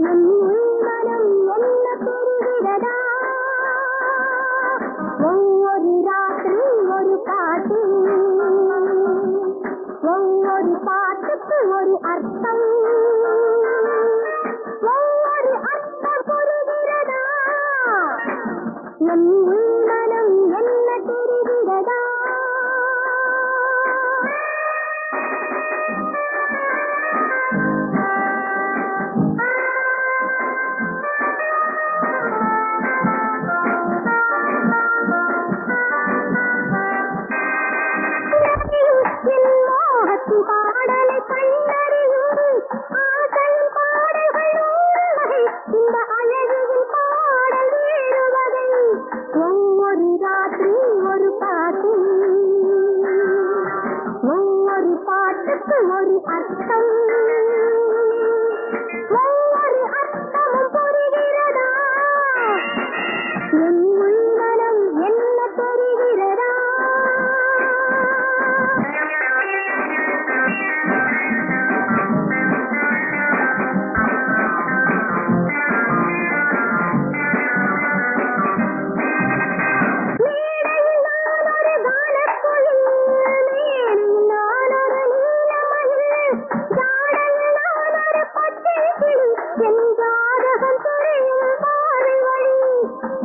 என் உள்மனம் என்ன பெறுகிறதா? ஒவ்வொரு ராத்திரி ஒரு பாட்டு, ஒவ்வொரு பாட்டுக்கு ஒரு அர்த்தம், ஒவ்வொரு அர்த்தம் புரிகிறதா? என் உள்மனம் என்ன தெரிகிறதா? பாடலை கண்டறியும் ஆசையின் பாடல்கள் வகை, இந்த அழகியின் பாடல் வேறு வகை. ஒவ்வொரு ராத்திரி ஒரு பாட்டு, ஒவ்வொரு பாட்டுக்கு ஒரு அர்த்தம், ஒவ்வொரு அர்த்தமும் புரிகிறதா? என் உள்மனம் என்ன தெரிகிறதா?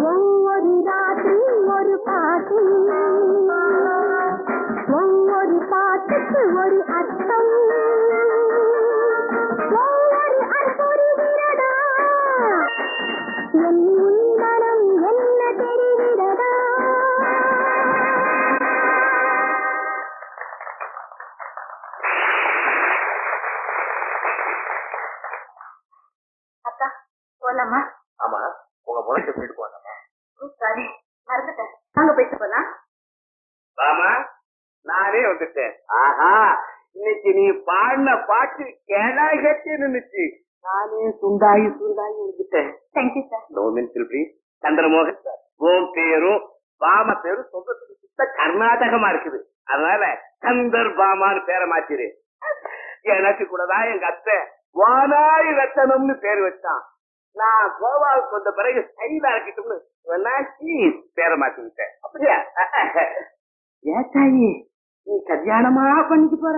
ஒவ்வொரு ராத்திரி ஒரு பாட்டு, ஒவ்வொரு பாட்டுக்கு ஒரு அர்த்தம், ஒவ்வொரு அற்புரிகிறதா? என் உள்மனம் என்ன தெரிகிறதா? அக்கா போலாமா? ஆமா, உங்க முறைக்கு போயிட்டு போனோம். சாரி, மறந்துட்டேன். அங்க போயிட்டு போலாம். ஆமா, நானே வந்துட்டேன். ஆஹா, இன்னைக்கு நீ பாடின பாட்டு கேடாய் கட்டி நின்னுச்சு. நானே சுண்டாகி வந்துட்டேன். Thank you sir. No mention please. Chandramohan sir, உன் பேரும் பாம பேரும் சொல்றதுக்கு சுத்த கர்நாடகமா இருக்குது. அதனால சந்தர் பாமான்னு பேரை மாத்திரு. எனக்கு கூட தான் எங்க அத்தை வானாய் ரத்தனம்னு பேர் வச்சான். நான் கோவாவுக்கு வந்த பிறகு ஸ்டைலா இருக்கட்டும்னு பேரை மாத்திக்கிட்டேன். அப்படியா? ஏச்சாயி, நீ கல்யாணமா பண்ணிட்டு போற?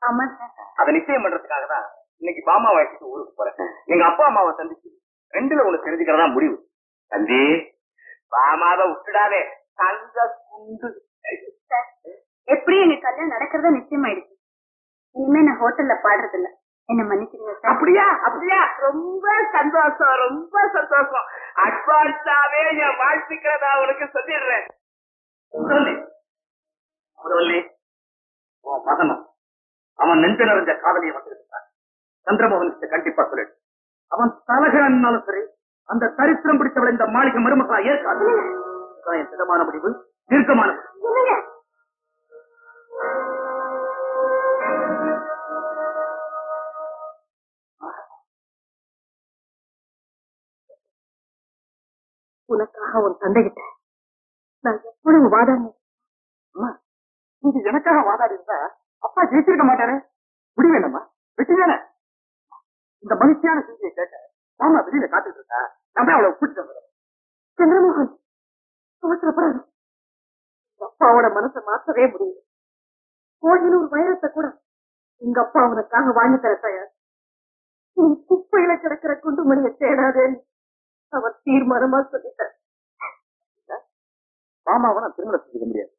ஆமா சார். அதை நிச்சயம் பண்றதுக்காக தான் இன்னைக்கு பாமா வயசுக்கு ஊருக்கு போறேன். எங்க அப்பா அம்மாவை சந்திச்சு ரெண்டுல உனக்கு தெரிஞ்சுக்கிறதா முடிவு. தம்பி, பாமாவை விட்டுடாதே, தங்க குண்டு. எப்படி எங்க கல்யாணம் நடக்கிறதா நிச்சயமாயிடுச்சு. இனிமே நான் ஹோட்டல்ல பாடுறது இல்ல. என்ன மன்னிக்கிறீங்க சார்? அப்படியா? அப்படியா? ரொம்ப சந்தோஷம், ரொம்ப சந்தோஷம். அட்வான்ஸாவே என் வாழ்த்துக்கிறதா உனக்கு சொல்லிடுறேன். மகனும் அவன் நெஞ்ச நிறைஞ்ச காதலியை வந்திருக்கிறான். சந்திரமோகன் கண்டிப்பா சொல்லிடு. அவன் தலகனாலும் சரி, அந்த தரித்திரம் பிடிச்சவளை இந்த மாளிகை மருமகளா ஏற்காது. என் திடமான முடிவு, தீர்க்கமான முடிவு. உனக்காக உன் தந்தைகிட்ட நான் எப்பொழுது வாதாடி. நீங்க எனக்காக வாதாடி இருந்தா அப்பா ஜெயிச்சிருக்க மாட்டாரு. முடிவேண்டம்மா, வெற்றிதானே. இந்த மகிழ்ச்சியான செய்தியை கேட்ட நாம வெளியில காத்துட்டு இருக்கா. நம்ம அவளை கூட்டிட்டு வந்துடும். சந்திரமோகன், அவசரப்படாது. அப்பாவோட மனசை மாற்றவே முடியல. கோயிலூர் வைரத்தை கூட எங்க அப்பா அவனுக்காக வாங்கி தர தயார். நீ குப்பையில கிடக்கிற குண்டுமணியை தேடாதேன்னு அவர் தீர்மானமா சொல்லிட்டார். மாமாவை நான் திருமணம் செஞ்சுக்க முடியாது.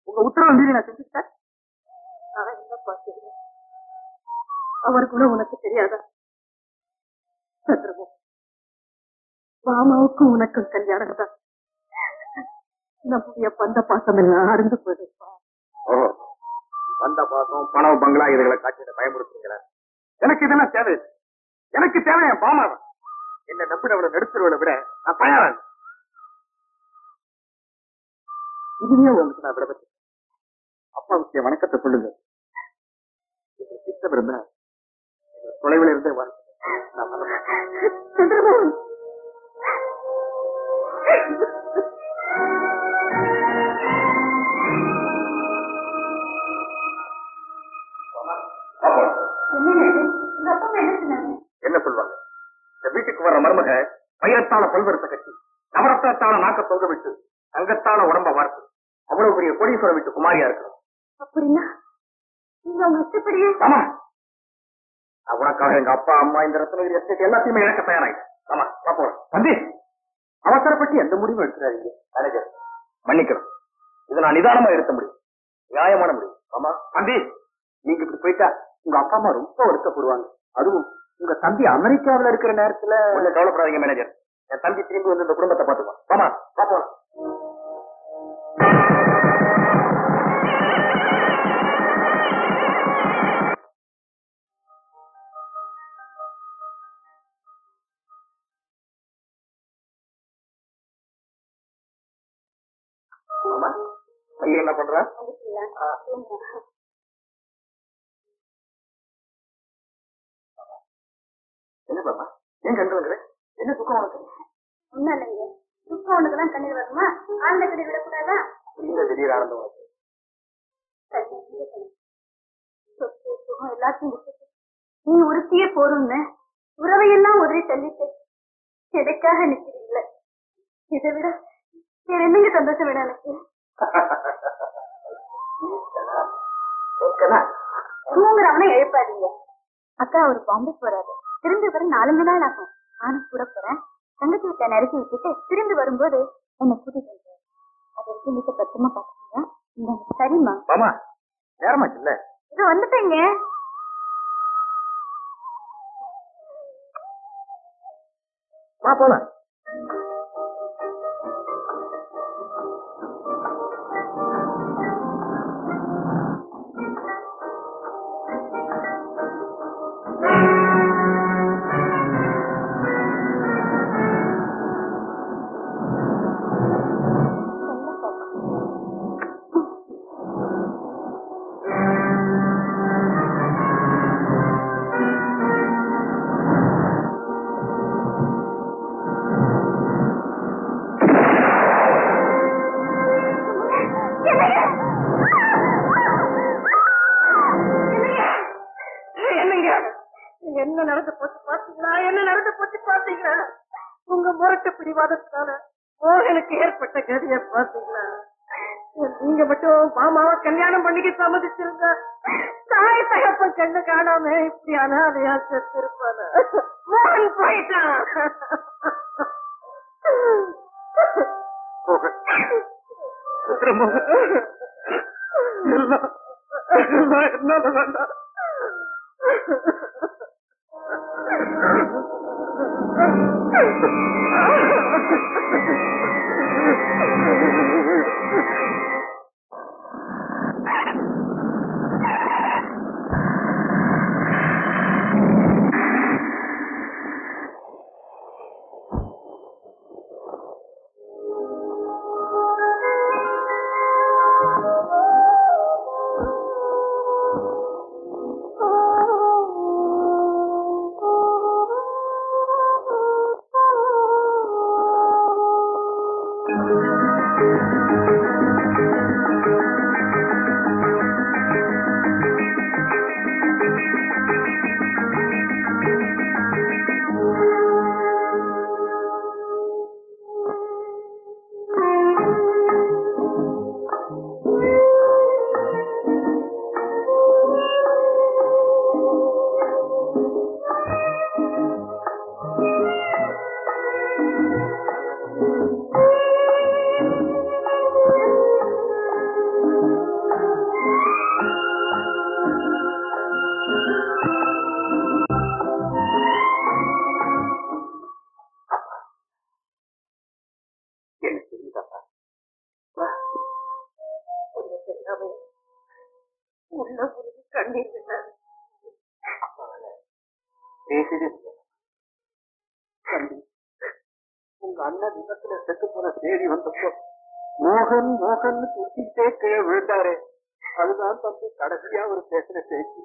உங்க உத்தரவு மீறி நான் செஞ்சுட்டேன். நான் என்னப்பா தெரியும், அவர் கூட உனக்கு தெரியாதா? சந்திரமோகன், மாமாவுக்கும் உனக்கும் கல்யாணம் தான். நம்முடைய பந்த பாசம் எல்லாம் அருந்து போயிருப்பா. பந்த பாசம், பணம், பங்களா இதுகளை காட்சியில பயன்படுத்துறீங்களா? எனக்கு இதெல்லாம் தேவை. எனக்கு தேவை என் பாமாவை. என்ன நம்பினவளை நடுத்துறவளை விட நான் தயாராக. இதுவே உங்களுக்கு நான் விட அப்பாவுக்கு என் வணக்கத்தை சொல்லுங்க. இஷ்டம் இருந்தா தொலைவில் இருந்தே வர. சந்திரமோகன், என்ன சொல்லுவாங்க? வீட்டுக்கு வர்ற மருமக பயிரத்தால பல்வருத்த கட்டி நவரத்தால நாக்க தொங்க விட்டு தங்கத்தால உடம்ப வார்த்து அவ்வளவு பெரிய கோடீஸ்வரம் வீட்டு குமாரியா இருக்கணும். அப்படின்னா நீங்க உங்க இஷ்டப்படியே ஆமா, உனக்காக எங்க அப்பா அம்மா இந்த ரத்னகிரி எஸ்டேட் எல்லாத்தையுமே இழக்க தயாராயிட்டேன். ஆமா போறேன். தம்பி, அவசரப்பட்டு எந்த முடிவும் எடுத்துறாதீங்க. மேனேஜர் மன்னிக்கணும், இதை நான் நிதானமா எடுத்த முடியும், நியாயமான முடியும். ஆமா தம்பி, நீங்க இப்படி போயிட்டா உங்க அப்பா அம்மா ரொம்ப வருத்தப்படுவாங்க. அதுவும் உங்க தம்பி அமெரிக்காவில இருக்கிற நேரத்துல. ஒண்ணு கவலைப்படாதீங்க மேனேஜர், என் தம்பி திரும்பி வந்து இந்த குடும்பத்தை பாத்துக்குவான். ஆமா பாப்போம். என்ன பண்ற? என்ன பாப்பா, ஏன் கண்டு வந்துரு? என்ன துக்கம் உனக்கு? ஒண்ணும் இல்லைங்க, துக்கம் ஒண்ணுக்குதான் கண்ணீர் வருமா? ஆழ்ந்த கண்ணீர் விடக்கூடாதா? இந்த திடீர் ஆனந்தம் உனக்கு? எல்லாத்தையும் விட்டுட்டு நீ உறுத்தியே போறோம்னு உறவையெல்லாம் உதறி தள்ளிட்டு எதுக்காக நிக்கிறீங்கள? இதை விட வேற என்னங்க சந்தோஷம் வேணும் எனக்கு? தூங்குறவனை எழுப்பாதீங்க. அக்கா ஒரு பாம்பு போறாரு, திரும்பி வர 4 நாள் ஆகும். நானும் கூட போறேன். தங்கச்சி விட்ட நறுக்கி விட்டுட்டு திரும்பி வரும்போது என்னை கூட்டிட்டு வந்து அதை வீட்டை பத்திரமா பாத்துக்கீங்க. சரிம்மா. மாமா நேரமாச்சு இல்ல? இது வந்துட்டேங்க. வா போலாம். என்ன நடந்து போச்சு பாத்தீங்களா? என்ன நடந்து போச்சு பாத்தீங்களா? உங்க முரட்டு பிடிவாதத்தால மோகனுக்கு ஏற்பட்ட கதியை பாத்தீங்களா? நீங்க மட்டும் மாமாவை கல்யாணம் பண்ணிக்க சம்மதிச்சிருங்க, தாய் தகப்ப கண்ணு காணாம இப்படி அனாதையா செத்திருப்பான. மோகன் போயிட்டான். என்னால வேண்டாம். உங்க அண்ணன் விபத்துல செத்து போன தேடி வந்தப்போ மோகன் மோகன் குத்திட்டே கீழே விழுந்தாரு. அதுதான் தம்பி கடைசியா ஒரு பேசுற பேச்சு.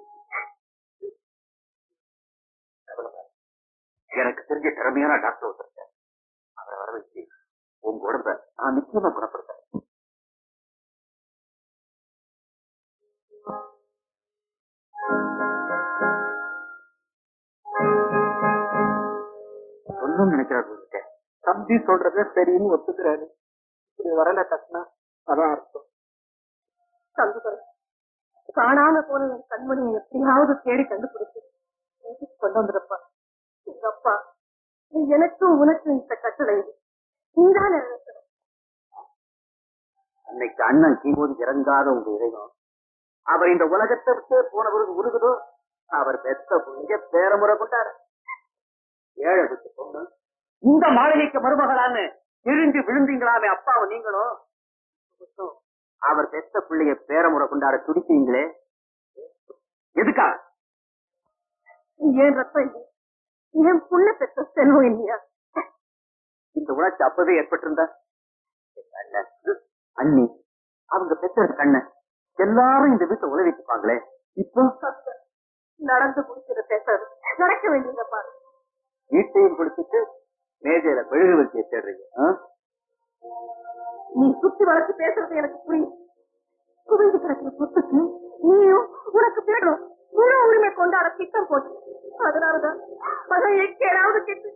எனக்கு தெரிஞ்ச திறமையான டாக்டர் ஒருத்தர், அவரை வர வச்சு உங்க உடம்ப நான் நிச்சயமா குணப்படுத்துறேன். வரணும்னு நினைக்கிறாரு. தம்பி சொல்றத சரின்னு ஒத்துக்கிறாரு. இப்படி வரல கட்டினா அதான் அர்த்தம். தம்பிகள் காணாம போன என் கண்மணியை எப்படியாவது தேடி கண்டுபிடிச்சு கொண்டு வந்துருப்பா. எங்க அப்பா எனக்கும் உனக்கும் இந்த கட்டளை இது. நீதான் நினைக்கணும். அன்னைக்கு அண்ணன் கீழோடு இறங்காத உங்க இதயம் அவர் இந்த உலகத்தை விட்டே போன பிறகு உருகுதோ அவர் பெத்த புண்ணிய பேரமுறை கொண்டாரு. ஏழை விட்டு பொண்ணு இந்த மாளிகைக்கு மருமகளான்னு தெரிஞ்சு விழுந்தீங்களாமே அப்பாவை நீங்களும். அவர் பெத்த பிள்ளைய பேரமுறை கொண்டாட துடித்தீங்களே எதுக்கா? ஏன் ரத்தம் இல்லை, என் புள்ள பெற்ற செல்வம் இல்லையா? இந்த உணர்ச்சி அப்பவே ஏற்பட்டிருந்தா அண்ணி அவங்க பெற்ற கண்ண எல்லாரும் இந்த வீட்டை உதவிப்பாங்களே. இப்போ நடந்து முடிச்சத பேசாது, நடக்க வேண்டியத பாரு. வீட்டையும் குடிச்சிட்டு மேஜையில மெழுகு வச்சு தேடுறீங்க. நீ சுத்தி வளர்த்து பேசுறது எனக்கு புரியும். குவிந்து கிடக்கிற சொத்துக்கு நீயும் உனக்கு பிறகும் முழு உரிமை கொண்டாட திட்டம் போட்டு அதனாலதான் அதை எங்கேயாவது கேட்டு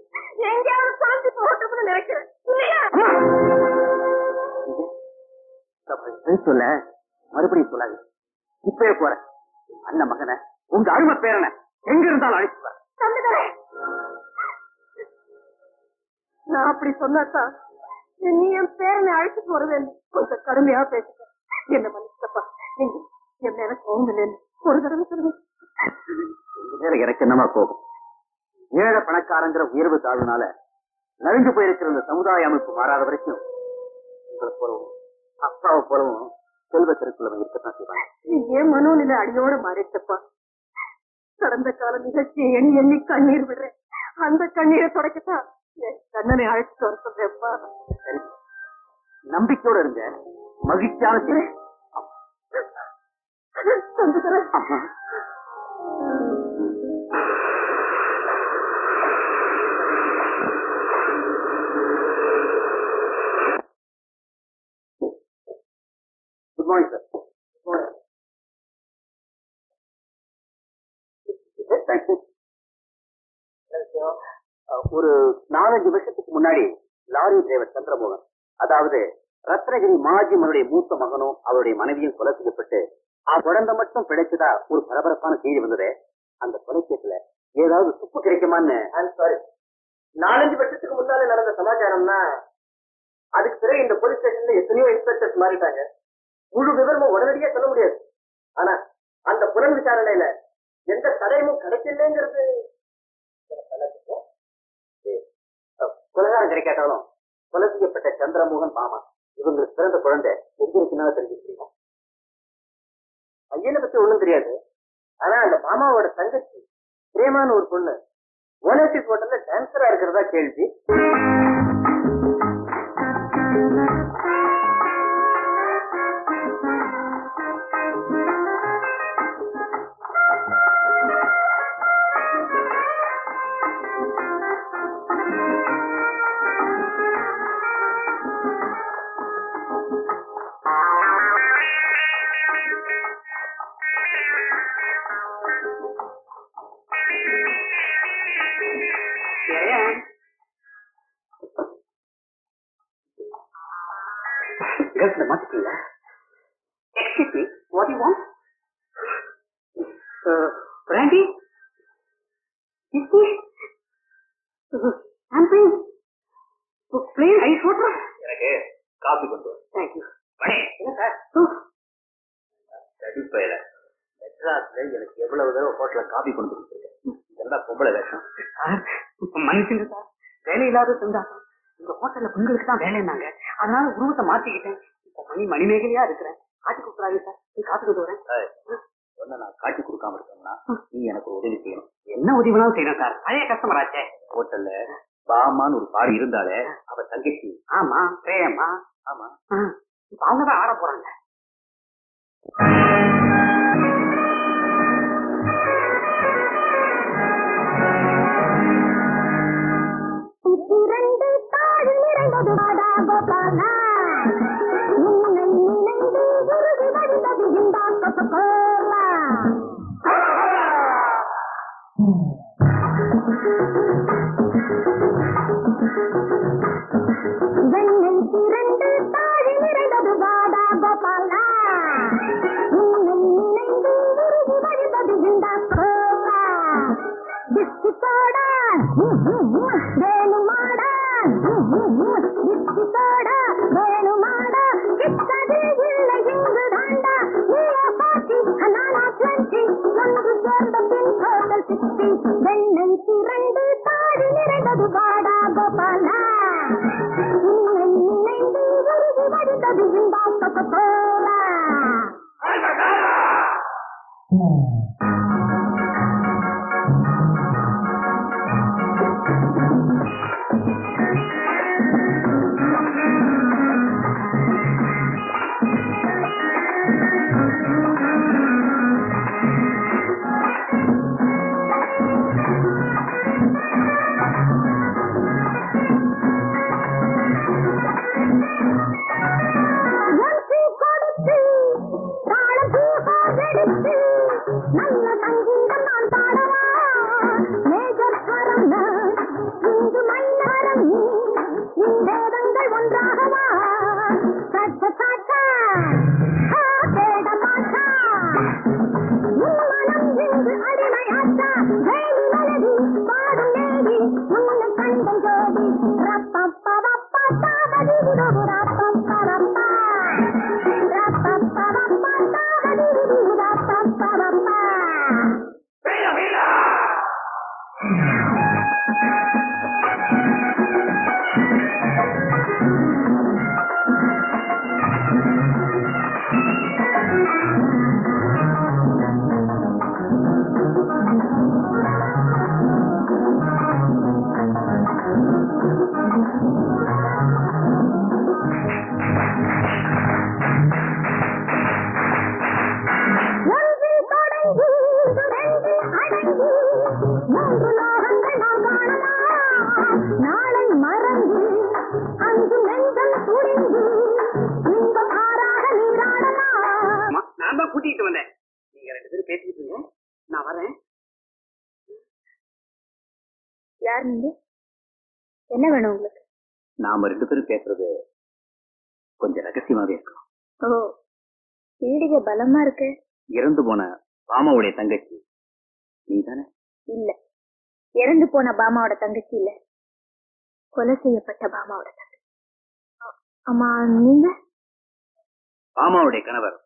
எங்கேயாவது குழந்தை போகட்டும்னு நினைக்கிறேன் இல்லையா? சொல்ல மறுபடியும் சொல்லாது. இப்பவே போறேன். அண்ணன் மகனை உங்க அருமை பேரனை எங்க இருந்தாலும் அழைச்சு வர. நான் அப்படி சொன்னாதான் நீ என் பேரனை அழைச்சிட்டு வருவேன். கொஞ்சம் கடுமையா பேசிட்டேன், என்ன மன்னிச்சப்பா. என் மேல கோவம் ஒரு தடவை சொல்லுவேன். எனக்கு என்னமா கோபம்? ஏழை பணக்காரங்கிற உயர்வு தாழ்வுனால நலிஞ்சு போயிருக்கிற இந்த சமுதாய அமைப்பு மாறாத வரைக்கும் உங்களை போலவும் அப்பாவை போலவும் செல்வத்திற்குள்ள இருக்கத்தான் செய்வாங்க. நீ ஏன் மனோநிலை அடியோட மாறிட்டப்பா. கடந்த கால நிகழ்ச்சியை எண்ணி எண்ணி கண்ணீர் விடுறேன். அந்த கண்ணீரை தொடக்கத்தான் என் கண்ணனை அழைச்சிட்டு வர சொல்றேன்ப்பா. நம்பிக்கையோட இருங்க, மகிழ்ச்சியான செய்தி. அம்மா குட் மார்னிங் சார். தேங்க்யூ. ஒரு 4-5 வருஷத்துக்கு முன்னாடி லாரி டிரைவர் சந்திரமோகன், அதாவது ரத்னகிரி மாஜி மகனுடைய மூத்த மகனும் அவருடைய மனைவியும் கொலை செய்யப்பட்டு குழந்தை மட்டும் பிழைச்சதா ஒரு பரபரப்பான செய்தி வந்தது. அந்த கொலைக்கேட்டுல ஏதாவது துப்பு கிடைக்குமான்னு. 4-5 வருஷத்துக்கு முன்னாலே நடந்த சமாச்சாரம்னா அதுக்கு பிறகு இந்த போலீஸ் ஸ்டேஷன்ல எத்தனையோ இன்ஸ்பெக்டர்ஸ் மாறிட்டாங்க. முழு விவரமும் உடனடியா சொல்ல முடியாது. ஆனா அந்த புலன் விசாரணையில எந்த தடையும் கிடைக்கலங்கிறது கொலைகாரம் கிடைக்காட்டாலும் கொலை செய்யப்பட்ட சந்திரமோகன் மாமா இவங்களுக்கு பிறந்த குழந்தை எங்க இருக்குன்னு தெரிஞ்சுக்கிறீங்க. பையனை பத்தி ஒண்ணும் தெரியாது. ஆனா அந்த மாமாவோட தங்கச்சி பிரேமான்னு ஒரு பொண்ணு ஓனர்ஷிப் ஹோட்டல்ல டான்சரா இருக்கிறதா கேள்வி. மாத்திக்கீங்களா? Excuse me, what do you want? Brandy? Whiskey? Champagne? Plain ice water? எனக்கு காபி கொண்டு வா. Thank you. மணி என்ன சார்? அடிப்பையில மெட்ராஸ்ல எனக்கு எவ்வளவு தடவை ஹோட்டல்ல காபி கொண்டு கொடுத்துருக்கேன். இதெல்லாம் பொம்பளை வேஷம். மனுஷங்க சார், வேலை இல்லாத திண்டாட்டம். இந்த ஹோட்டல்ல பெண்களுக்கு தான் வேலைன்னாங்க, அதனால உருவத்தை மாத்திக்கிட்டேன். இப்ப மணிமேகலையா இருக்கிறேன். காட்டி கொடுக்குறாங்க சார், நீ காத்து கொண்டு வரேன். ஒன்னு நான் காட்டி கொடுக்காம இருக்கேன்னா நீ எனக்கு ஒரு உதவி செய்யணும். என்ன உதவினாலும் செய்யணும் சார், பழைய கஸ்டமர் ஆச்சே. ஹோட்டல்ல பாமான்னு ஒரு பாடி இருந்தாலே அவ தங்கச்சி. ஆமா பிரேமா. ஆமா இப்ப அவங்கதான் ஆட போறாங்க. வேணுமாடா விஸ்கித்தோட வேணுமாடா கிட்டது இல்லை இங்கு தாண்டா நீயா பாட்டி நானா 20 ஒன்று சேர்ந்த பின் டோட்டல் 60 வெண்ணெய் திரண்டு தாடி நிறைந்தது வாடா கோபாலா உன்னை நினைந்து உருகி வடித்தது இந்த கொக்கோலா நல்ல சங்கீதம் நான் பாடவா மேஜர் ஸ்வரம் இங்கு மைனாரம் வேதங்கள் ஒன்றாகவா சட்ட சாட்டா தேட மாட்டா மனம் இங்கு அடிமையாட்டா வேலி மலடி பாடும் நேடி உன்னை கண்ட ஜோடி ரப்பப்பா ரப்பா தாவடி விடவு ரப்பப்பா ரப்பா ரப்பப்பா ரப்பா தாவடி விடவு ரப்பப்பா ரப்பா நாளை மறந்து அங்கு நெஞ்சம் துணிந்து இன்பம் ஆறாக நீராடலாம். நான் தான் கூட்டிட்டு வந்தேன். நீங்க 2 பேரும் பேசிட்டு இருங்க, நான் வரேன். யார் நீங்க? என்ன வேணும் உங்களுக்கு? நாம 2 பேரும் பேசுறது கொஞ்சம் ரகசியமாவே இருக்கும். ஓ, பீடிகை பலமா இருக்கு. இறந்து போன பாமாவுடைய தங்கச்சி நீதானே? இல்ல, இறந்து போன பாமாவோட தங்கச்சி இல்ல, கொலை செய்யப்பட்ட பாமாவோட தங்கச்சி. ஆமா, நீங்க? பாமாவுடைய கணவர்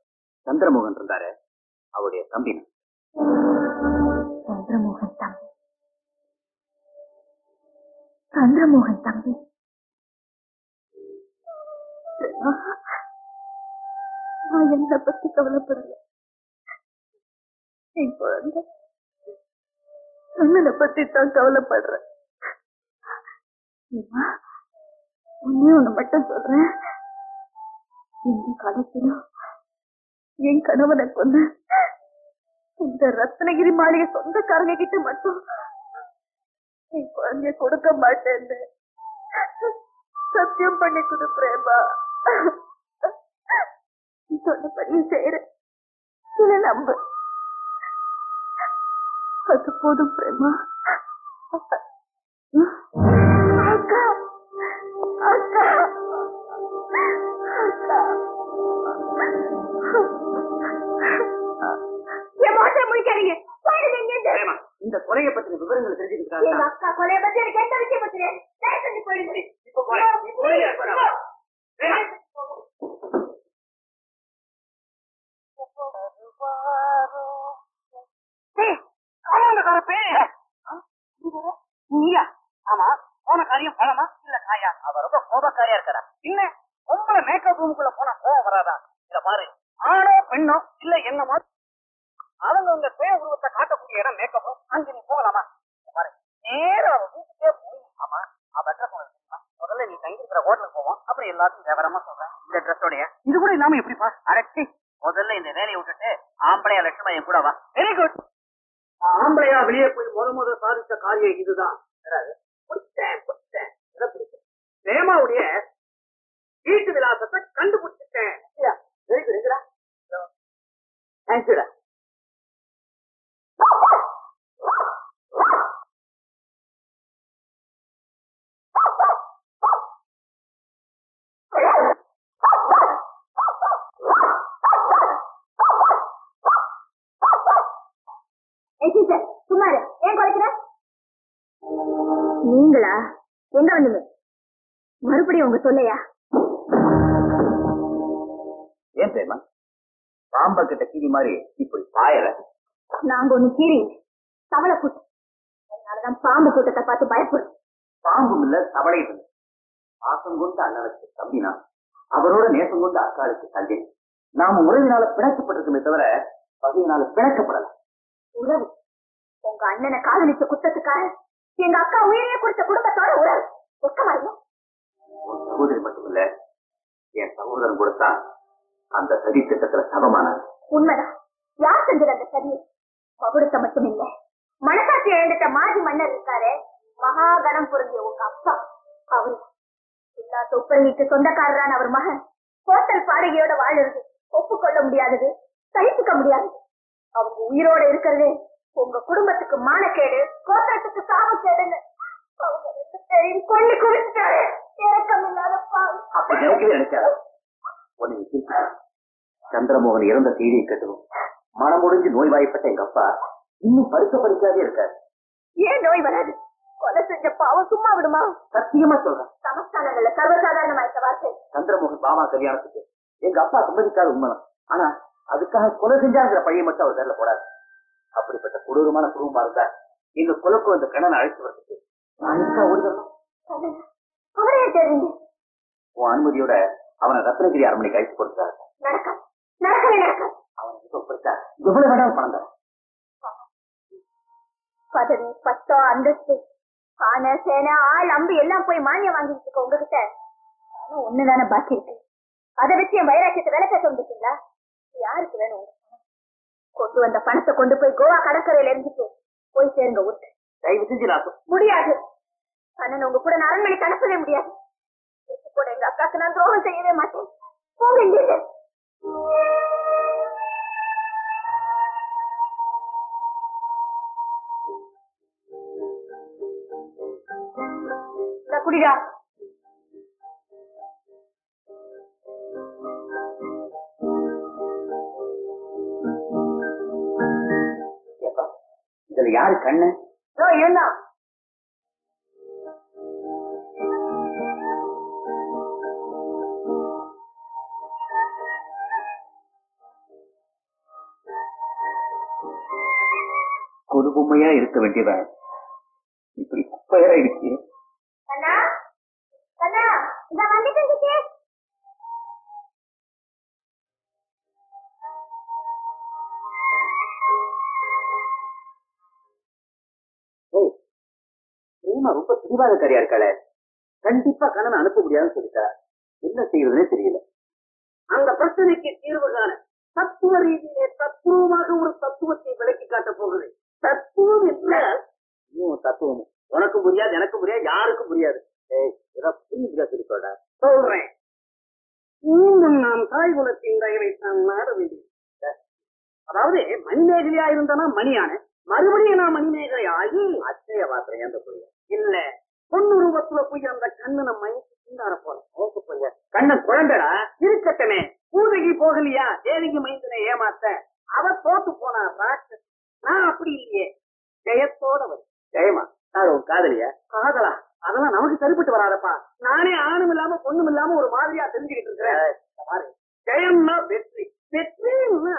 சந்திரமோகன் இருந்தாரு, அவருடைய தம்பி. சந்திரமோகன் தம்பி? சந்திரமோகன் தம்பி? நான் என்ன பத்தி கவலைப்படல. என் குழந்தை அண்ணனை பத்தி தான் கவலைப்படுறேன். ஒண்ணு மட்டும் சொல்றேன், இந்த காலத்திலும் என் கணவனை கொண்டு இந்த ரத்னகிரி மாளிகை சொந்தக்காரங்க கிட்ட மட்டும் என் குழந்தைய கொடுக்க மாட்டேன்னு சத்தியம் பண்ணி கொடு பிரேமா. சொன்னபடி செய்யறேன், இதை நம்பு. அது போதும் பிரேமா. அக்கா அக்கா அக்கா என் மோசை முடிக்காதீங்க. இந்த கொலையை பத்தின விவரங்கள் தெரிஞ்சுக்கிட்டாங்க. எங்க அக்கா கொலையை பத்தி எனக்கு எந்த விஷயம் பத்தி தயவு செஞ்சு போயிடுங்க. இப்ப போறேன். நீயா? ஆமா, போன காரியம் பழமா இல்ல காயா? அவ ரொம்ப கோபக்காரியா இருக்கா. இல்ல உங்களை மேக்கப் ரூமுக்குள்ள போனா கோபம் வராதா? இத பாரு, ஆணோ பெண்ணோ இல்ல என்னமோ அவங்க உங்க சுய உருவத்தை காட்டக்கூடிய இடம் மேக்கப் ரூம். அங்க நீ போகலாமா? பாரு, நேரம் அவ வீட்டுக்கே போய். ஆமா, அவ அட்ரஸ் தெரியுமா? முதல்ல நீ தங்கிருக்கிற ஹோட்டலுக்கு போவோம், அப்புறம் எல்லாத்தையும் விவரமா சொல்றேன். இந்த ட்ரெஸ்ஸோடைய இது கூட இல்லாம எப்படிப்பா? அரட்டி முதல்ல இந்த வேலையை விட்டுட்டு ஆம்பளையா லட்சமா என் கூட வா. Very good. ஆம்பளையா வெளியே போய் முத சாதிச்ச காரியம் இதுதான். பிரேமாவுடைய வீட்டு விலாசத்தை கண்டுபிடிச்சிட்டேன். Very good. தேங்க்யூடா. சும்மாரு, ஏன் குறைக்கிற? நீங்களா? எங்க வந்தீங்க? மறுபடியும் உங்க சொல்லையா? ஏன் பிரேமா பாம்ப கிட்ட கீரி மாதிரி இப்படி பாயற? நாங்க ஒண்ணு கீரி தவளை கூட்டம், அதனாலதான் பாம்பு கூட்டத்தை பார்த்து பயப்படும். பாம்பும் இல்ல தவளை இல்லை. பாசம் கொண்டு அண்ணனுக்கு தம்பினா, அவரோட நேசம் கொண்டு அக்காளுக்கு தந்தை. நாம உறவினால பிணைக்கப்பட்டிருக்கமே தவிர பகையினால பிணைக்கப்படலாம். உறவு? உங்க அண்ணனை காதலிச்ச குற்றத்துக்காக எங்க அக்கா உயிரையே கொடுத்த குடும்பத்தோட உறவு வெக்கமா இல்ல? உன் சகோதரி மட்டுமில்ல, என் சகோதரன் கொடுத்தா அந்த சதி திட்டத்துல சமமானார். உண்மைதான். யார் செஞ்சது அந்த சதியை? பகுடுத்த மட்டும் இல்ல, மனசாட்சி எழுந்துட்ட மாஜி மன்னர் இருக்காரு, மகாகணம் பொருந்திய உங்க அப்பா. அவரு எல்லா சொப்பரணிக்கு சொந்தக்காரரான அவர் மகன் ஹோட்டல் பாடகையோட வாழறது ஒப்புக்கொள்ள முடியாதது, சகிச்சுக்க முடியாது. அவங்க உயிரோட இருக்கிறது உங்க குடும்பத்துக்கு மானக்கேடு, கோத்திரத்துக்கு சாபக்கேடுன்னு அவங்க 2 பேரையும் கொண்டு குவிச்சிட்டாரு. இறக்கம் இல்லாத பாவி. அப்ப நினைக்கவே நினைக்காத. சந்திரமோகன் இறந்த செய்தியை கேட்டதும் மனம் முடிஞ்சு நோய்வாய்ப்பட்ட எங்க அப்பா இன்னும் படுக்க படிக்காதே இருக்காரு. ஏன் நோய் வராது? கொலை செஞ்ச பாவம் சும்மா விடுமா? சத்தியமா சொல்றேன், சமஸ்தானங்கள்ல சர்வசாதாரணமாயிட்ட வார்த்தை. சந்திரமோகன் பாமா கல்யாணத்துக்கு எங்க அப்பா சம்மதிக்காத உண்மைதான். ஆனா அதுக்காக கொலை செஞ்சாங்கிற பழியை மட்டும் அவர் பேர்ல போடாது. அப்படிப்பட்ட கொடூரமான குடும்பமா இருந்தா எங்க கொலைக்கு அந்த கண்ணனை அழைத்து வரதுக்கு நான் இருக்கா ஓடிடணும். அவரே தெரியுங்க. உன் அனுமதியோட அவனை ரத்னகிரி அரண்மனைக்கு அழைத்து கொடுத்தாரு. நடக்காது, நடக்கவே நடக்காது. அவனுக்கு கொடுத்தா எவ்வளவு வேணாலும் பணம் தரேன். பதவி, பட்டம், அந்தஸ்து, ஆன சேனை, ஆள், அம்பு எல்லாம் போய் மானியம் வாங்கிட்டு இருக்க உங்ககிட்ட ஒண்ணுதானே பாக்கி இருக்கு. அதை வச்சு என் வைராக்கியத்தை விலை பேச வந்துட்டீங்களா? யாருக்கு வேணும்? கொண்டு வந்த பணத்தை கொண்டு போய் கோவா கடற்கரையில இருந்துட்டு போய் சேருங்க ஊருக்கு. தயவு செஞ்சு லாசம். முடியாது. அண்ணன் உங்க கூட நான் அரண்மனைக்கு அனுப்பவே முடியாது. கூட எங்க அக்காக்கு நான் துரோகம் செய்யவே மாட்டேன். போங்க இங்கே. குடிடா. இதுல யாரு கண்ணு? இருந்தா கொடுமையா இருக்க வேண்டியவன் இப்படி குப்பையா இருக்கு. ரொம்ப பிடிவாதக்காரியா இருக்காளே, கண்டிப்பா கண்ணனை அனுப்ப முடியாதுன்னு சொல்லிட்டா. என்ன செய்யறதுன்னே தெரியல. அந்த பிரச்சனைக்கு தீர்வு காண தத்துவ ரீதியிலே தத்துவமாக ஒரு தத்துவத்தை விளக்கி காட்ட போகுது. தத்துவம் என்றால் தத்துவம் உனக்கும் புரியாது, எனக்கும் புரியாது, யாருக்கும் புரியாது. சொல்றேன். மீண்டும் நாம் தாய் குலத்தின் தயவை தான் நாட வேண்டியது. அதாவது மணிமேகலையா இருந்தனா மணியான, மறுபடியும் நான் மணிமேகலை ஆகி அச்சய வார்த்தை ஏந்த புரியும் இல்ல பொன்னுருவத்துல போய் அந்த கண்ணனை மயக்கி சிந்தார போற கண்ணன் குழந்தைடா இருக்கட்டமே. பூஜைக்கு போகலையா தேவிக்கு மைந்தனை ஏமாத்த அவ தோத்து போனா ராட்சஸ். நான் அப்படி இல்லையே, ஜெயத்தோட வரும். ஜெயமா நான் உன் காதலியா? காதலா? அதெல்லாம் நமக்கு சரிப்பட்டு வராதப்பா. நானே ஆணும் இல்லாம பொண்ணும் இல்லாம ஒரு மாதிரியா தெரிஞ்சுக்கிட்டு இருக்கிறேன். ஜெயம்னா வெற்றி, வெற்றின்னா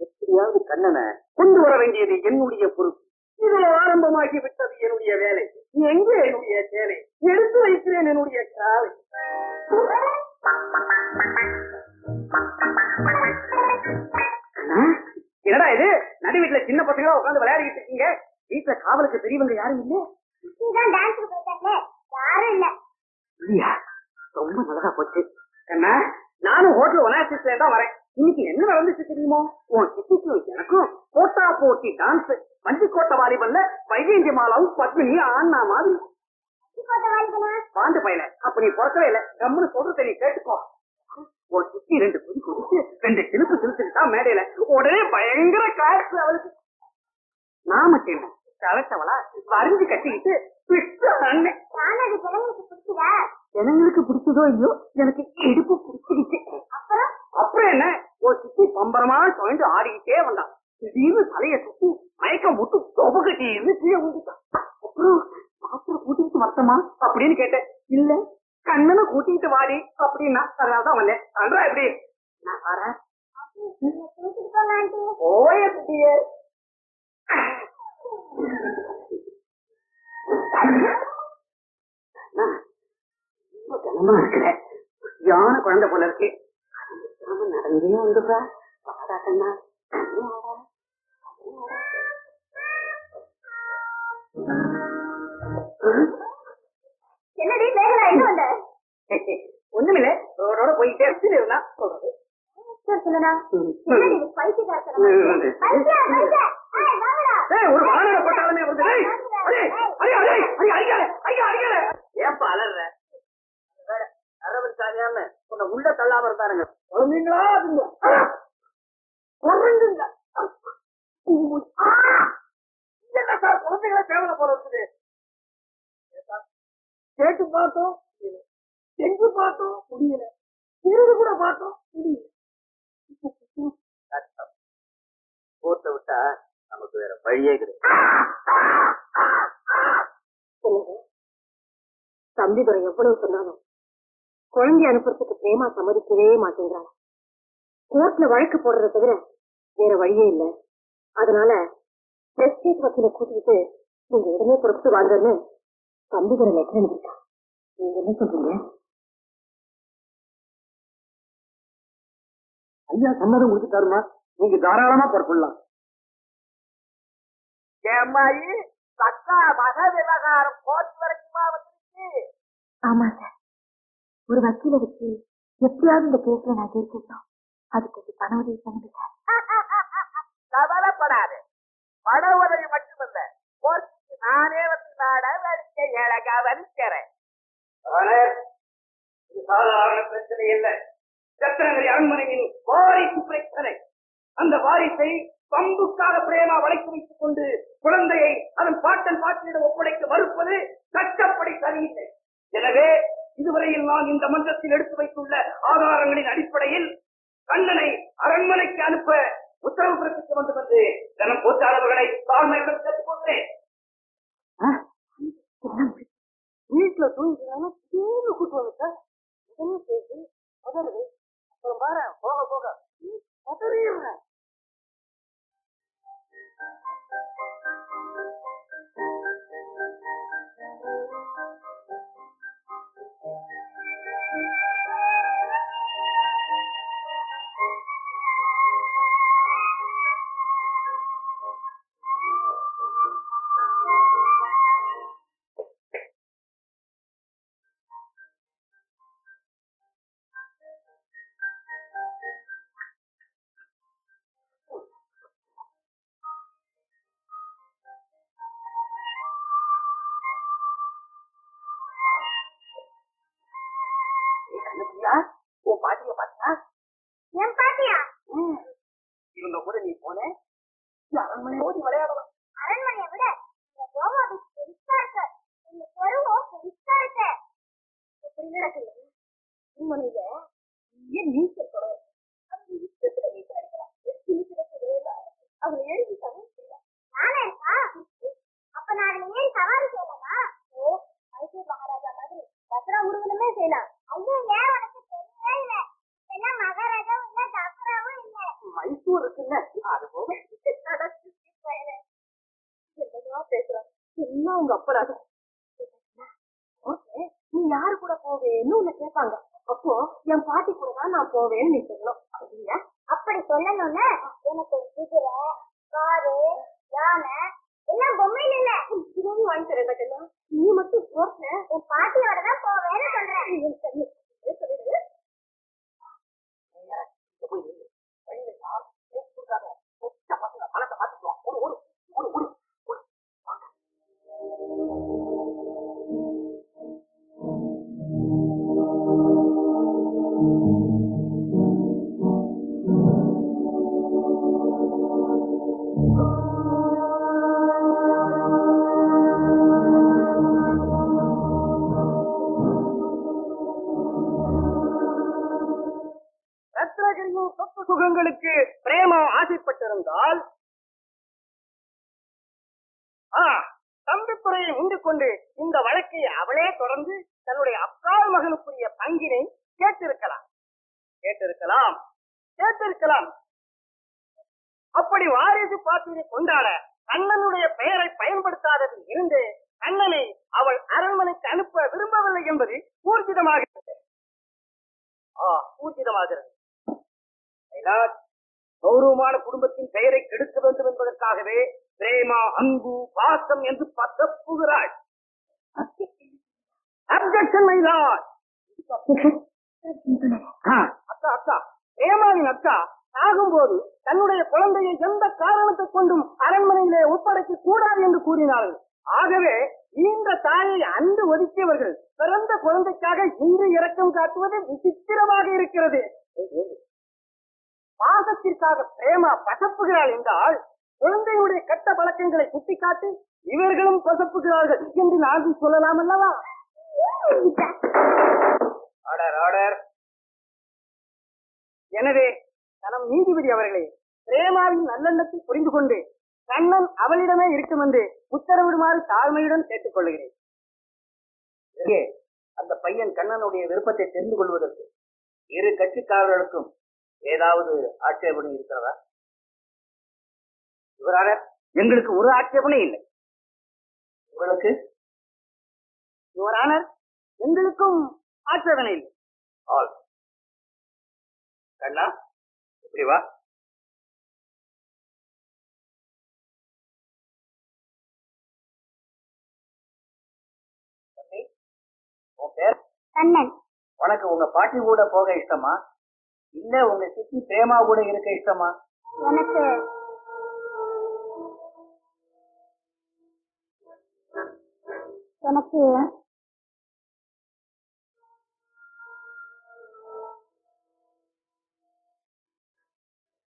எப்படியாவது கண்ணனை கொண்டு வர வேண்டியது என்னுடைய பொறுப்பு. இதுல ஆரம்பமாகி விட்டது என்னுடைய வேலை. எங்கே என்னுடைய சேலை? எடுத்து வைக்கிறேன் என்னுடைய காலை. என்னடா இது? நடு வீட்டுல சின்ன பசங்களா உட்காந்து விளையாடிட்டு இருக்கீங்க. வீட்டுல காவலுக்கு பெரியவங்க யாரும் இல்ல? யாரும் இல்ல. இல்லையா? ரொம்ப நல்லதா போச்சு. என்ன, நானும் ஹோட்டல் ஒனாசிஸ்ல தான் வரேன். இன்னைக்கு என்ன நடந்துச்சு தெரியுமோ? உன் சிட்டிக்கும் எனக்கும் போட்டா போட்டி டான்ஸ். வண்டிக்கோட்டை வாலிபல்ல வைஜெயந்தி மாலாவும் பத்மினி ஆனா மாதிரி. பாண்டு பையல அப்ப நீ பொறக்கவே இல்ல. கம்முன்னு சொல்றது நீ கேட்டுக்கோ. ஒரு சிட்டி 2 குதி குதிச்சு 2 சிலுப்பு சிலுச்சுட்டா மேடையில உடனே பயங்கர காசு அவளுக்கு. நான் மட்டும் என்ன கலட்டவளா வரைஞ்சு கட்டிக்கிட்டு ஜனங்களுக்கு பிடிச்சதோ இல்லையோ, எனக்கு இடுப்பு பிடிச்சிருச்சு. அப்புறம் என்ன, ஒரு சிட்டி பம்பரமா சுழண்டு ஆடிக்கிட்டே வந்தான். திடீர்னு தலைய சுத்தி மயக்கம் விட்டு தொப புகட்டின்னு கீழே விழுந்துட்டான். அப்புறம் மாத்திரம் கூட்டிட்டு வரட்டமா அப்படின்னு கேட்டேன். இல்ல கண்ணனை கூட்டிட்டு வாடி அப்படின்னா அதனாலதான் வந்தேன். அன்றா எப்படி நான் வரேன். ஓய குட்டியே கனமா இருக்கிற யான குழந்தை போல இருக்கு. நடந்தே வந்துடுறா பாடாட்டா. என்னடி வேகலா என்ன வந்த? ஒண்ணுமில்ல, ரோடோட போயிட்டே இருந்தா சொல்றது. ஒரு வானர போட்டாலுமே வந்து ஏப்பா அலற அரவன் சாமியாம உன்னை உள்ள தள்ளாம இருந்தாருங்க. குழந்தைங்களா அதுங்க குழந்தைங்க என்ன சார் குழந்தைங்களா தேவையில்ல போல இருக்குது. கேட்டு பார்த்தோம் செஞ்சு பார்த்தோம் முடியல, இருந்து கூட பார்த்தோம் முடியல. போட்ட விட்டா நமக்கு வேற வழியே கிடையாது. தம்பிதுரை எவ்வளவு சொன்னாலும் குழந்தை அனுப்புறதுக்கு பிரேமா சம்மதிக்கவே மாட்டேங்கிறாங்க. கோர்ட்ல வழக்கு போடுறத தவிர வேற வழியே இல்லை. அதனால எஸ்டேட் வக்கீல கூட்டிட்டு நீங்க உடனே பொறுத்து வாங்கன்னு தம்பிதுரை லெட்டர் எழுதிருக்கா. நீங்க என்ன சொல்றீங்க? ஐயா சம்மதம் கொடுத்துட்டாருமா, நீங்க தாராளமா பொறுப்புடலாம். ஏம்மாயி சக்கா மக விவகாரம் கோர்ட் வரைக்குமா வந்துருச்சு? ஆமா சார், ஒரு வக்கீல வச்சு எப்படியாவது இந்த கேஸ்ல நான் ஜெயிச்சிட்டோம். அது கொஞ்சம் பண உதவி பண்ணுங்க சார். கவலைப்படாது, பண உதவி மட்டுமல்ல, கோர்ட்டுக்கு நானே வந்து நாட வேடிக்கை அழகா வலிக்கிறேன். இது சாதாரண பிரச்சனை இல்லை. சத்திரகிரி அரண்மனையின் வாரிசு பிரச்சனை. அந்த வாரிசை பம்புக்காக பிரேமா வளைத்து வைத்துக் கொண்டு குழந்தையை அதன் பாட்டன் பாட்டியிடம் ஒப்படைக்க மறுப்பது சட்டப்படி சரியில்லை. எனவே இதுவரையில் நான் இந்த மன்றத்தில் எடுத்து வைத்துள்ள ஆதாரங்களின் அடிப்படையில் கண்ணனை அரண்மனைக்கு அனுப்ப உத்தரவு பிறப்பிக்க வேண்டும் என்று ஜனம் போச்சாளர்களை தாழ்மையுடன் கேட்டுக்கொண்டேன். வீட்டுல தூங்கிக்கிறாங்க, தூங்க கூட்டுவாங்க சார். முதல்ல பேசி முதல்ல அப்புறம் பாரு போக போக முதலிடுறேன். உன் பாட்டிய பாத்தியா? என் பாட்டியா? இவங்க கூட நீ போன அரண்மனை ஓடி விளையாடலாம். அரண்மனையை விட அரண்மனையில ஏன் நீச்சல் தொடரும் அவங்க எழுதி அப்ப நான் ஏன் சவாரி செய்யலாமா? ஓ, மைசூர் மகாராஜா மாதிரி தசரா உருவலுமே செய்யலாம். ஐயோ, ஏன் உனக்கு தெரியவே இல்லை? என்ன மகாராஜாவும் இல்ல, தசராவும் இல்ல. மைசூர் இருக்குல்ல, அது போக பேசுறான் எல்லாம் உங்க அப்பராதம். நீ யாரு கூட போவேன்னு உன்னை கேட்பாங்க. அப்போ என் பாட்டி கூட தான் நான் போவேன்னு நீ சொல்லணும். அப்படியா? அப்படி சொல்லணும்னு எனக்கு குதிரை, காரு, யானை எல்லாம் பொம்மையில இல்ல. இதுவும் வாங்கி தரேன். நீ மட்டும் போட்ட உன் பாட்டியோட தான் போவேன்னு சொல்றேன். நீதித்துறையை உண்டு கொண்டு இந்த வழக்கை அவளே தொடர்ந்து தன்னுடைய அக்கால் மகனுக்குரிய பங்கினை கேட்டிருக்கலாம். அப்படி வாரிசு பாத்திரை கொண்டாட கண்ணனுடைய பெயரை பயன்படுத்தாததில் இருந்து கண்ணனை அவள் அரண்மனைக்கு அனுப்ப விரும்பவில்லை என்பது ஊர்ஜிதமாகிறது. கௌரவமான குடும்பத்தின் பெயரை கெடுக்க வேண்டும் என்பதற்காகவே பிரேமா, அன்பு, பாசம் என்று பதப்புகிறாள். Objection my Lord. அக்கா பிரேமாவின் அக்கா ஆகும்போது தன்னுடைய குழந்தையை எந்த காரணத்தை கொண்டும் அரண்மனையிலே ஒப்படைக்க கூடாது என்று கூறினார்கள். ஆகவே இந்த தாயை அன்று ஒதுக்கியவர்கள் பிறந்த குழந்தைக்காக இன்று இரக்கம் காட்டுவது விசித்திரமாக இருக்கிறது. பாசத்திற்காக பிரேமா பசப்புகிறாள் என்றால் குழந்தையுடைய கட்ட பழக்கங்களை சுட்டிக்காட்டி இவர்களும் பசப்புகிறார்கள் என்று நான் சொல்லலாம் அல்லவா? எனவே தனம் நீதிபதி அவர்களே, பிரேமாவின் நல்லெண்ணத்தை புரிந்து கொண்டு கண்ணன் அவளிடமே இருக்கும் என்று உத்தரவிடுமாறு தாழ்மையுடன் கேட்டுக் கொள்கிறேன். அந்த பையன் கண்ணனுடைய விருப்பத்தை தெரிந்து கொள்வதற்கு இரு கட்சிக்காரர்களுக்கும் ஏதாவது ஆட்சேபனை இருக்கிறதா? இவரான எங்களுக்கு ஒரு ஆட்சேபனை இல்லை. உங்களுக்கு? இவரான எங்களுக்கும் ஆட்சேபனை இல்லை. கண்ணா, இப்படி வா. கண்ணன், உனக்கு உங்க பாட்டி கூட போக இஷ்டமா, இல்ல உங்க சித்தி பிரேமா கூட இருக்க இஷ்டமா? எனக்கு எனக்கு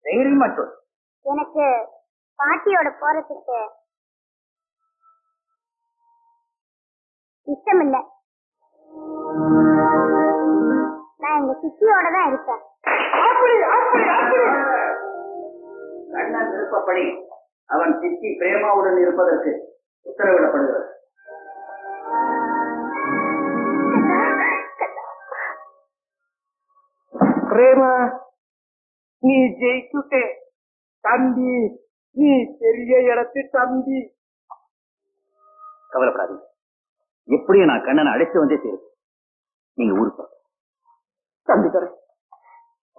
தைரியமா சொல். எனக்கு பாட்டியோட போறதுக்கு இஷ்டம் இல்ல. நான் எங்க சித்தியோட தான் இருப்பேன். கண்ணன் விருப்பப்படி அவன் சித்தி பிரேமாவுடன் இருப்பதற்கு உத்தரவிடப்படுகிறது. பிரேமா, நீ ஜெயிச்சுட்டே தம்பி, நீ பெரிய இடத்து தம்பி. கவலைப்படாதீங்க, எப்படியும் நான் கண்ணனை அழைத்து வந்தே சேரும். நீங்க ஊருக்கு தம்பி துறை,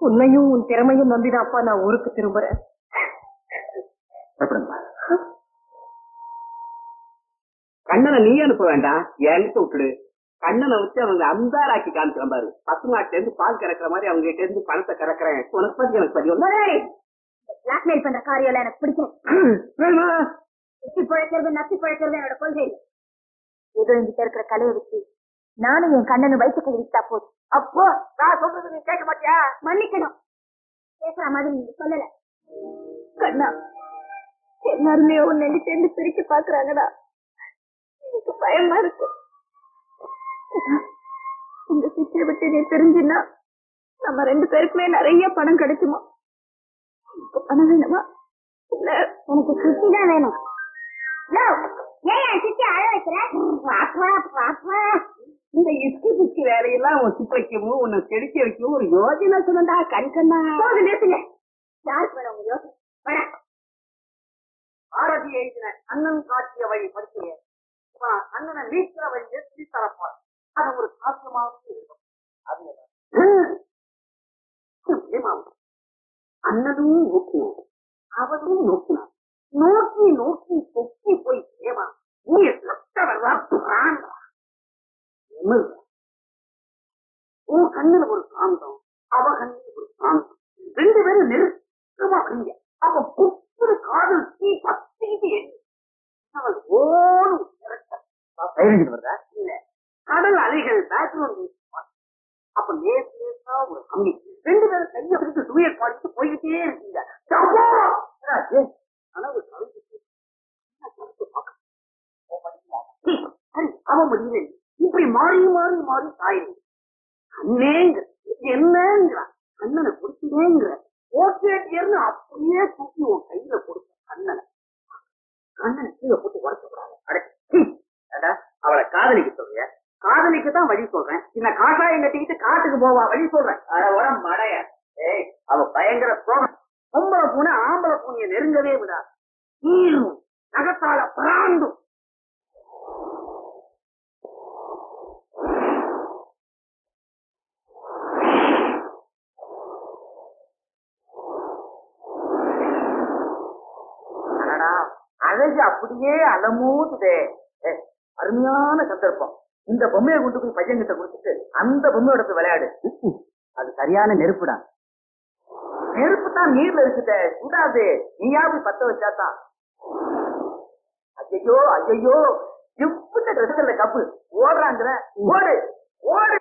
உன்னையும் உன் திறமையும் நம்பிதாப்பா நான் ஊருக்கு திரும்புறேன். கண்ணனை நீ அனுப்ப வேண்டாம், என்கிட்ட விட்டுடு. கண்ணனை வச்சு அவங்க அந்தாராக்கி காமிக்கிற பாரு. பசுமாட்டுல இருந்து பால் கறக்குற மாதிரி அவங்க கிட்ட இருந்து பணத்தை கறக்குறேன். உனக்கு பத்தி எனக்கு பதிவு. பிளாக்மெயில் பண்ற காரியம் எனக்கு பிடிக்கும். நசி பழைக்கிறது என்னோட கொள்கை. ஏதோ இங்கிட்ட இருக்கிற கலையை வச்சு நானும் என் கண்ணனு வயிற்றுக்கு விட்டா போதும். அப்போ நான் சொல்றது நீ கேட்க மாட்டியா? மன்னிக்கணும், பேசுற மாதிரி நீங்க சொல்லல. கண்ணா, எல்லாருமே உன்னை சேர்ந்து பிரிச்சு பாக்குறாங்கடா. எனக்கு பயமா இருக்கு. இந்த சித்தியை விட்டு நீ தெரிஞ்சுன்னா நம்ம 2 பேருக்குமே நிறைய பணம் கிடைக்குமா? பணம் வேணுமா? இல்ல எனக்கு சித்தி தான் வேணும். ஏன் சித்தி அழ வைக்கிற? இந்த இஸ்கி புஸ்கி வேலையெல்லாம் ஒத்தி வைக்கவும் உன்னை செடிக்க வைக்கவும் ஒரு யோஜனை சொன்னா கண்கண்ணா. பேசுங்க. யாருக்கு வேணும் உங்க யோசனை? பாரதி எழுதின அண்ணன் காட்டிய வழி படிக்கிறேன். அண்ணனை நீக்கிற வழி எப்படி தரப்பார்? அது ஒரு சாத்தியமாகவும் இருக்கும். அண்ணனும் நோக்கினான், அவனும் நோக்கினான். நோக்கி நோக்கி பொக்கி போய் ஏமா நீ சத்தவர்தான். உன் கண்ணுல ஒரு சாந்தம், அவ கண்ணுல ஒரு சாந்தம். 2 பேரும் நெருக்கமா வரீங்க. அவன் புத்து காதல் தீ பத்திட்டு அவன் ஓடும் இல்ல கடல் அலைகள் பேக்ரவுண்ட். அப்ப லேசா ஒரு கம்மி 2 பேரும் கையை பிடித்து சூயல் பாடிட்டு போய்கிட்டே இருக்கீங்க. அவன் முடியல. இப்படி மாறி மாறி மாறி தாயிரு கண்ணேங்க என்னங்கிறான். கண்ணனை கொடுத்தேங்கிற ஓகேன்னு அப்படியே தூக்கி உன் கையில கொடுத்த கண்ணனை கீழே போட்டு உடச்சக்கூடாது. அவளை காதலிக்க சொல்றிய? காதலிக்கு தான் வழி சொல்றேன். சின்ன காஷாயம் கட்டிக்கிட்டு காட்டுக்கு போவா வழி சொல்றேன். அட மடைய. ஏய், அவ பயங்கர சோகம். பொம்பளை பூனை ஆம்பளை பூனையை நெருங்கவே விடாது. நீரும் நகத்தால பிராண்டும். அழகு அப்படியே அலமூதுதே. அருமையான சந்தர்ப்பம். இந்த பொம்மையை கொண்டு போய் பையன் கிட்ட கொடுத்துட்டு அந்த பொம்மையோட போய் விளையாடு. அது சரியான நெருப்புடா. நெருப்பு தான் நீர்ல இருக்குதே, சுடாது. நீயா போய் பத்த வச்சாதான். ஐயோ ஐயோ, இப்ப ட்ரெஸ்ல கப்பு ஓடுறாங்கிற. ஓடு ஓடு.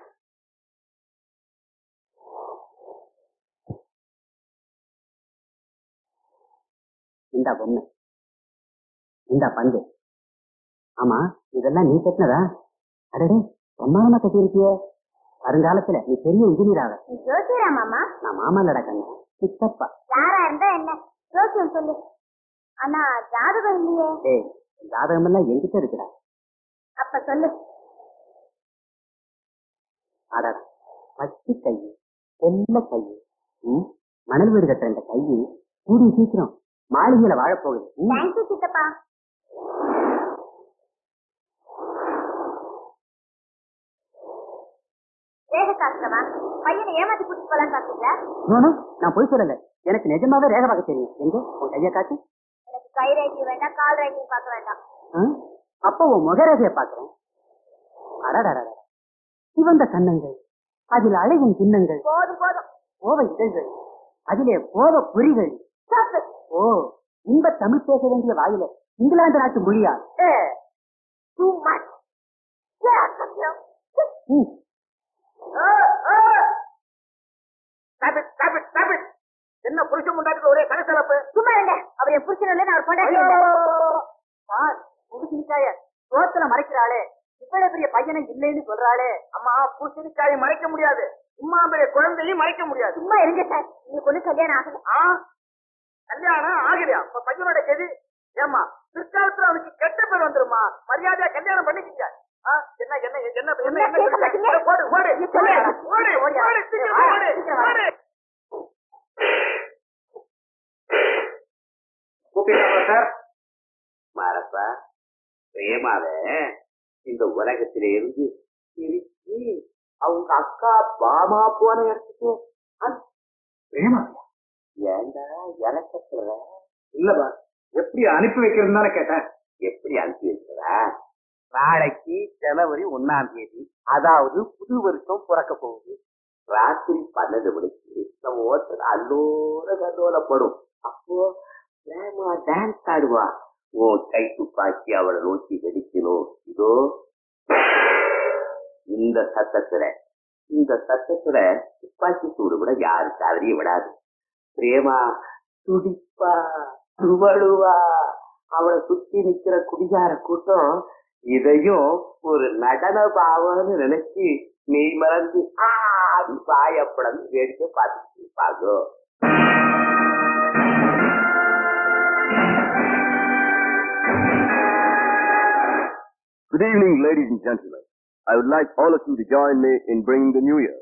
இந்த பொம்மை, இந்த பந்து. ஆமா, இதெல்லாம் நீ கட்டினதா? அடடே, பிரமாதமா கட்டியிருக்கிய. வருங்காலத்துல நீ பெரிய இன்ஜினியர் ஆக. ஜோசியரா மாமா? நான் மாமா இல்லடா கண்ணு, சித்தப்பா. யாரா இருந்தா என்ன, ஜோசியம் சொல்லு. ஆனா ஜாதகம் இல்லையே. ஏய், ஜாதகம் எல்லாம் என்கிட்ட இருக்குடா. அப்ப சொல்லு. அடடா, பச்சை கை, செல்ல கை. மணல் வீடு கட்டுற இந்த கை கூடி சீக்கிரம் மாளிகையில வாழப்போகுது. தேங்க்யூ சித்தப்பா. ரேக சாஸ்திரமா? பையனை ஏமாத்தி கூட்டிட்டு போலாம் சாப்பிட்டீங்களா? நான் போய் சொல்லல, எனக்கு நிஜமாவே ரேக பார்க்க தெரியும். எங்க உன் கைய காட்டு. எனக்கு கை ரேகையும் வேண்டாம், கால் ரேகையும் பார்க்க வேண்டாம். அப்போ உன் முக ரேகைய பாக்குறேன். அடடா, சிவந்த கண்ணங்கள், அதில் அழகின் சின்னங்கள். போதும் போதும். கோவை இதழ்கள், அதிலே கோவ பொறிகள். ஓ, இன்ப தமிழ் பேச வேண்டிய வாயில இங்கிலாந்து நாட்டு மொழியா? என்ன புருஷன் முன்னாடி ஒரே கணக்கலப்பு? சும்மா இருங்க. அவர் என் புருஷன் இல்ல, அவர் கொண்டாடி. புதுசினிக்காய சோத்துல மறைக்கிறாளே, இவ்வளவு பெரிய பையனை இல்லைன்னு சொல்றாளே. அம்மா, புதுசினிக்காயை மறைக்க முடியாது, சும்மா பெரிய குழந்தையும் மறைக்க முடியாது. சும்மா இருங்க சார், நீங்க கொண்டு கல்யாணம் ஆகல. கல்யாணம் ஆகலையா? அப்ப பையனோட கெதி. ஏமா, பிற்காலத்துல அவனுக்கு கெட்ட பேர் வந்துருமா? மரியாதையா கல்யாணம் பண்ணிக்கிங்க. என்ன என்ன என்ன என்ன ஓடு ஓடு ஓடு ஓடு. கூப்பிட்டாங்களா சார்? மாரப்பா, பிரேமாவே இந்த உலகத்தில இருந்து பிரிச்சு அவங்க அக்கா பாமா போன இடத்துக்கு. பிரேமாவையா? ஏண்டா எனக்கு சொல்ற? இல்லப்பா, எப்படி அனுப்பி வைக்கிறது தானே கேட்டேன். எப்படி அனுப்பி வைக்கிறா? நாளைக்கு ஜனவரி 1ஆம் தேதி, அதாவது புது வருஷம் பிறக்க போகுது. ராத்திரி 12 மணிக்கு நம்ம ஓட்டல் அல்லோட கல்லோலப்படும். அப்போ பிரேமா டான்ஸ் ஆடுவா. உன் கை துப்பாக்கி அவளை நோக்கி வெடிக்கணும். இதோ இந்த சத்தத்துல துப்பாக்கி சூடு கூட யாரு காதலியும் விடாது. பிரேமா துடிப்பா, துவழுவா. அவளை சுத்தி நிக்கிற குடிகார கூட்டம் இதையும் ஒரு நடன பாவம்னு நினைச்சு மெய் மறந்து பாயப்படம் வேடிக்கை பார்த்துட்டு இருப்பாங்க. Good evening, ladies and gentlemen. I would like all of you to join me in bringing the new year.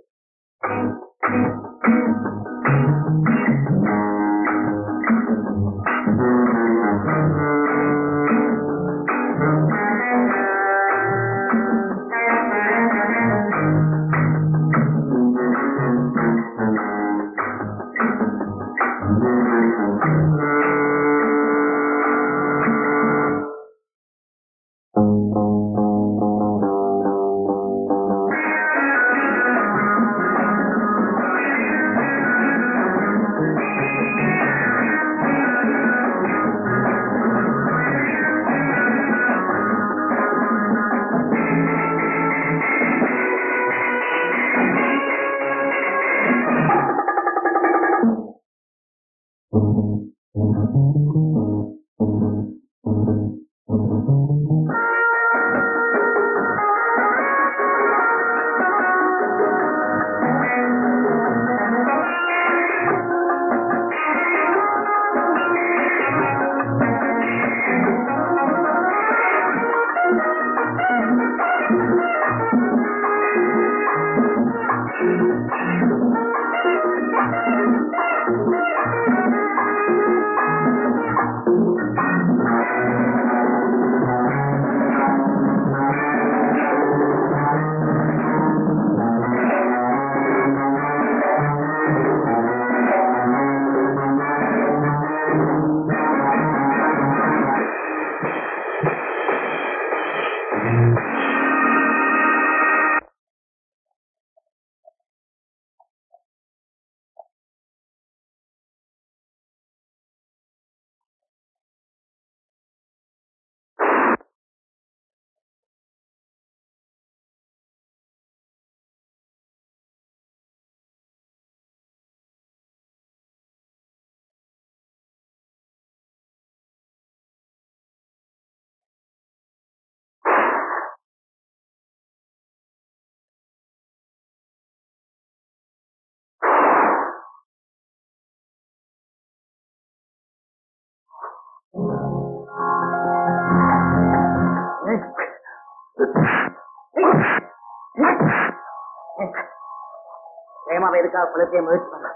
பிரேமாவை எதுக்காக குலத்தையே முயற்சி பண்ண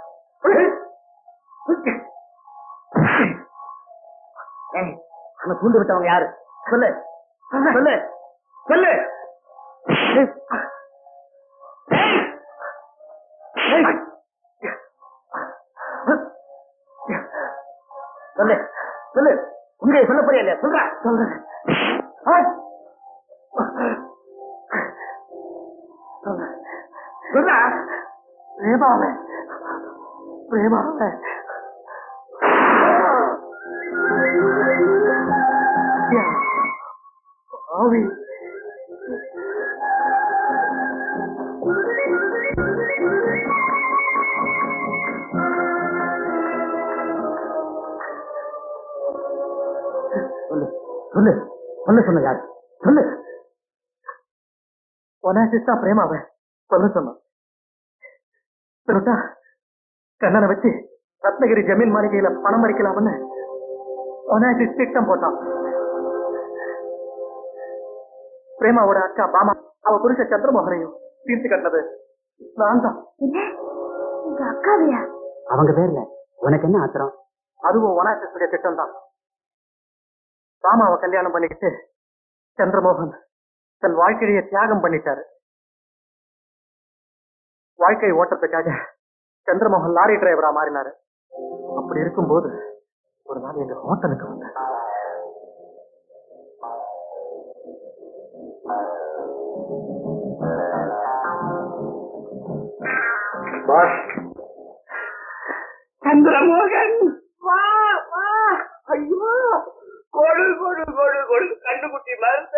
நம்ம தூண்டு விட்டவங்க யாரு சொல்லு சொல்லு சொல்லு. சொல்லு சொல்லு உங்க சொல்ல போறியா இல்லையா சொல்ற சொல்ற சொல்ற பிரேமாவை பிரேமாவை ஆவி சொல்லு சொல்லு சொல்ல சொன்ன யாரு சொல்லு. ஒனாசிஸ்டா பிரேமாவை சொல்ல சொன்ன கண்ணனை வச்சு ரத்னகிரி ஜமீன் மாளிகையில பணம் பறிக்கலாம்னு ஒனாசிஸ் திட்டம் போட்டான். பிரேமாவோட அக்கா பாமா அவ புருஷ சந்திரமோகனையும் தீர்த்து கட்டினது நான் தான். அக்காவியா? அவங்க பேர்ல உனக்கு என்ன ஆத்திரம்? அதுவும் ஒனாசிஸ்டைய திட்டம் தான். பாமாவை கல்யாணம் பண்ணிக்கிட்டு சந்திரமோகன் தன் வாழ்க்கையை தியாகம் பண்ணிட்டாரு. வாழ்க்கை ஓட்டத்துக்காக சந்திரமோகன் லாரி டிரைவரா மாறினாரு. அப்படி இருக்கும்போது ஒரு நாள் எங்க ஹோட்டலுக்கு வந்தார். சந்திரமோகன் வா வா. ஐயோ கொடு கொடு கொடு கொடு கண்டுகுட்டி மறந்த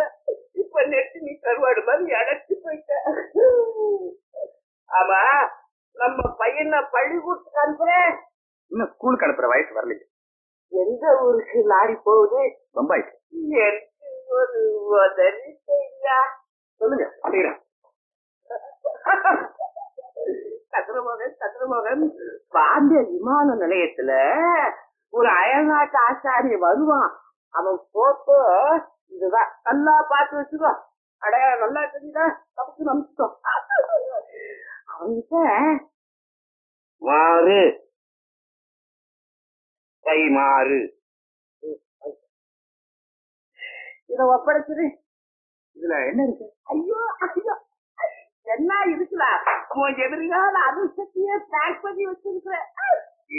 இப்ப நெட்டு நீ கருவாடு மாதிரி அடைச்சு போயிட்ட. ஆமா நம்ம பையனை பள்ளிக்கூடத்துக்கு அனுப்புறேன். இன்னும் ஸ்கூலுக்கு அனுப்புற வயசு வரலைங்க. எந்த ஊருக்கு லாரி போகுது? பம்பாய்க்கு. எனக்கு ஒரு உதவி செய்யா. சொல்லுங்க அப்படிங்கிறேன். சந்திரமோகன் பாண்டிய விமான நிலையத்துல ஒரு அயல்நாட்டு ஆசாரிய வருவான். அவன் போட்டோ இதுதான். நல்லா பார்த்து வச்சுக்கோ. அடையாளம் நல்லா தெரியுதா? தப்புக்கு நம்பிக்கோ. அவன்கிட்ட மாறு கை மாறு இத ஒப்படைச்சிரு. இதுல என்ன இருக்கு? ஐயோ ஐயோ என்ன இருக்கலாம். உன் எதிர்கால அதிர்ஷ்டத்தையே பேக் பண்ணி வச்சிருக்கிற.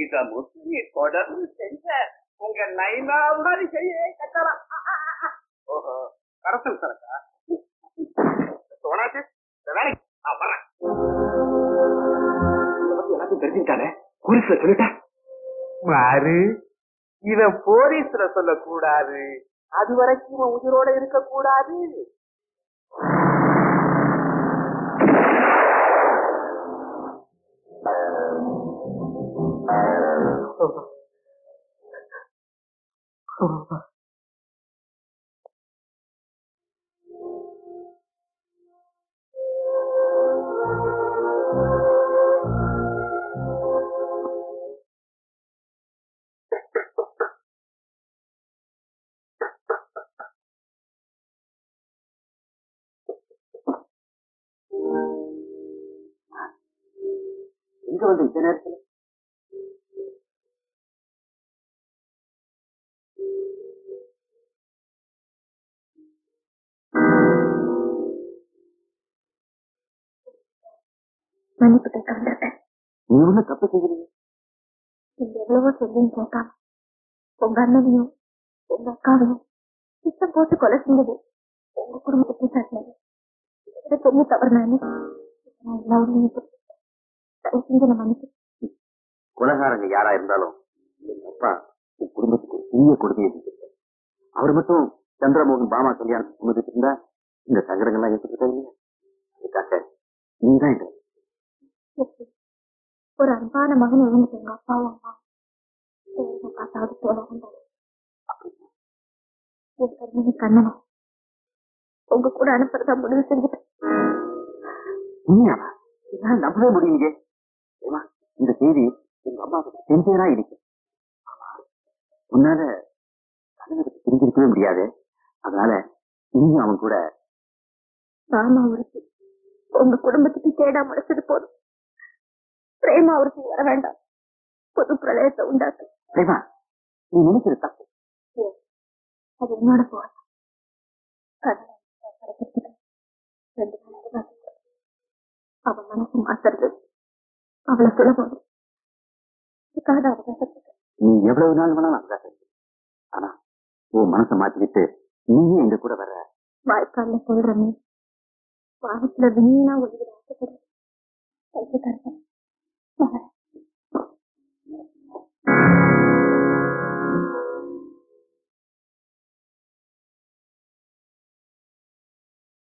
இத முஸ்லி தொடர்ந்து செஞ்ச உங்க நைனா மாதிரி செய்ய கட்டலாம். ஓஹோ கரசல் சரக்கா? சோனாச்சு வேலைக்கு நான் வரேன். எல்லாத்தையும் தெரிஞ்சுட்டானே போலீஸ்ல சொல்லிட்டேன். மாறு இத போலீஸ்ல சொல்ல கூடாது. அது வரைக்கும் உயிரோட இருக்க கூடாது. எங்க வந்து இந்த நேரத்துல? மன்னிப்பு கேட்க வந்திருக்கேன். நீ ஒண்ணு தப்பு செய்கிறீங்க. நீங்க எவ்வளவோ சொல்லியும் கேட்காம உங்க அண்ணனையும் உங்க அக்காவையும் திட்டம் போட்டு கொலை செஞ்சது உங்க குடும்பத்தை சாட்டினது பெரிய தவறு. நான் எல்லாரும் செஞ்ச மன்னிப்பு. குலகாரங்க யாரா இருந்தாலும் எங்க அப்பா என் குடும்பத்துக்கு ஒரு பெரிய கொடுமையை செஞ்சிருக்காரு. அவர் மட்டும் சந்திரமோகன் பாமா கல்யாணத்துக்கு முன்னுக்கு இருந்தா இந்த சங்கடங்கள்லாம் ஏற்பட்டு இல்லையா? அதுக்காக நீதான் இல்லை. ஒரு அன்பான மகன் இழந்துட்டு எங்க அப்பாவும் அம்மா பார்த்தாவது போறாங்க. என் கண்ணனை கண்ணனை உங்க கூட அனுப்புறதா முடிவு செஞ்சுட்டேன். உண்மையாவா? என்னால நம்பவே முடியுங்க. ஏமா இந்த செய்தி எங்க அம்மாவுக்கு செஞ்சேனா இருக்கு. உன்னால பிரிஞ்சிருக்கவே முடியாது. அதனால நீயும் அவன் கூட ராமா ஒருத்தி உங்க குடும்பத்துக்கு கேடா முளைச்சது போதும். பிரேமா ஒருத்தி வர வேண்டாம். பொது பிரளயத்தை உண்டாக்கு. பிரேமா, நீ நினைக்கிறது தப்பு. அது என்னோட போகலாம். அவன் மனசு மாத்துறது அவளை சுலபம். நீ எவ்வளவு நாள் வேணாலும் அவகாசம். ஆனா உன் மனசை மாத்திக்கிட்டு நீயும் எங்க கூட வர வாய்க்கால சொல்றமே வானத்துல வீணா ஒழுகிற ஆசைப்படுறேன்.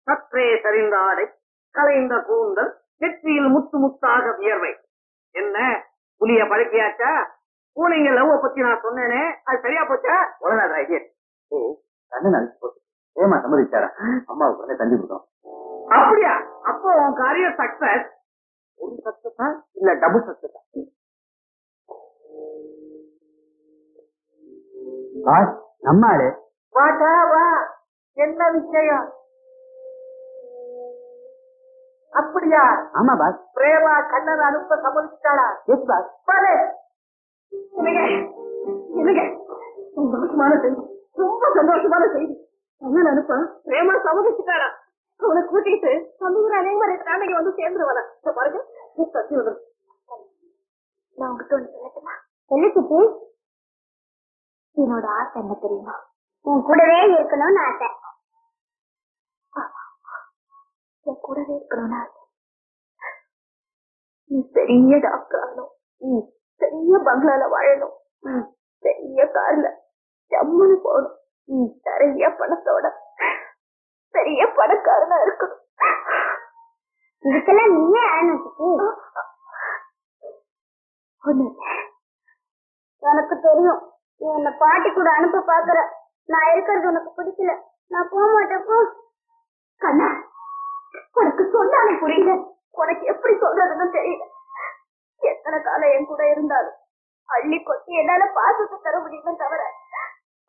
சற்றே சரிந்த ஆடை, கலைந்த கூந்தல், நெற்றியில் முத்து முத்தாக வியர்வை. என்ன புலிய பழக்கியாச்சா? பூனைங்க லவ் பத்தி நான் சொன்னேனே, அது சரியா போச்சா? ஏமா சம்மதிச்சாரா? அம்மாவுக்கு வந்து தந்தி கொடுத்தோம். அப்படியா? அப்போ உன் காரியம் சக்சஸ். ஒரு சக்சஸா இல்ல டபுள் சக்சஸா? நம்மாளு வாடா வா, என்ன விஷயம்? அப்படியா? ஆமா பாஸ். பிரேமா கண்ணன் அனுப்ப சம்மதிச்சாளா? S pass. பாரு, சந்தோஷமான செய்தி, ரொம்ப சந்தோஷமான செய்தி. கண்ணன் அனுப்ப பிரேமா சம்மதிச்சுட்டாளா? அவனை கூட்டிட்டு சந்தூர் அனைவரை நாளைக்கு வந்து சேர்ந்துருவானா? பாருங்க, சத்தி வந்து நான் உங்ககிட்ட ஒண்ணு சொல்லட்டுமா? என்ன சித்தி? என்னோட ஆசை என்ன தெரியுமா? உன் கூடவே இருக்கணும்னு ஆசை. உன் கூடவே இருக்கணும்னு ஆசை. நீ பெரிய டாக்டர் ஆகணும், பெரிய பங்களால வாழணும், பெரிய கார்ல ஜம்முன்னு போகணும், நிறைய பணத்தோட பெரிய பணக்காரனா இருக்கணும். இதுக்கெல்லாம் நீயே எனக்கு தெரியும். நீ என்ன பாட்டி கூட அனுப்ப பாக்குற. நான் இருக்கிறது உனக்கு பிடிக்கல. நான் போக மாட்டேன். போ கண்ணா, உனக்கு சொன்னாலே புரியல. உனக்கு எப்படி சொல்றதுன்னு தெரியல. எத்தனை காலம் என் கூட இருந்தாலும் அள்ளி கொட்டி என்னால பாசத்தை தர முடியுமே தவிர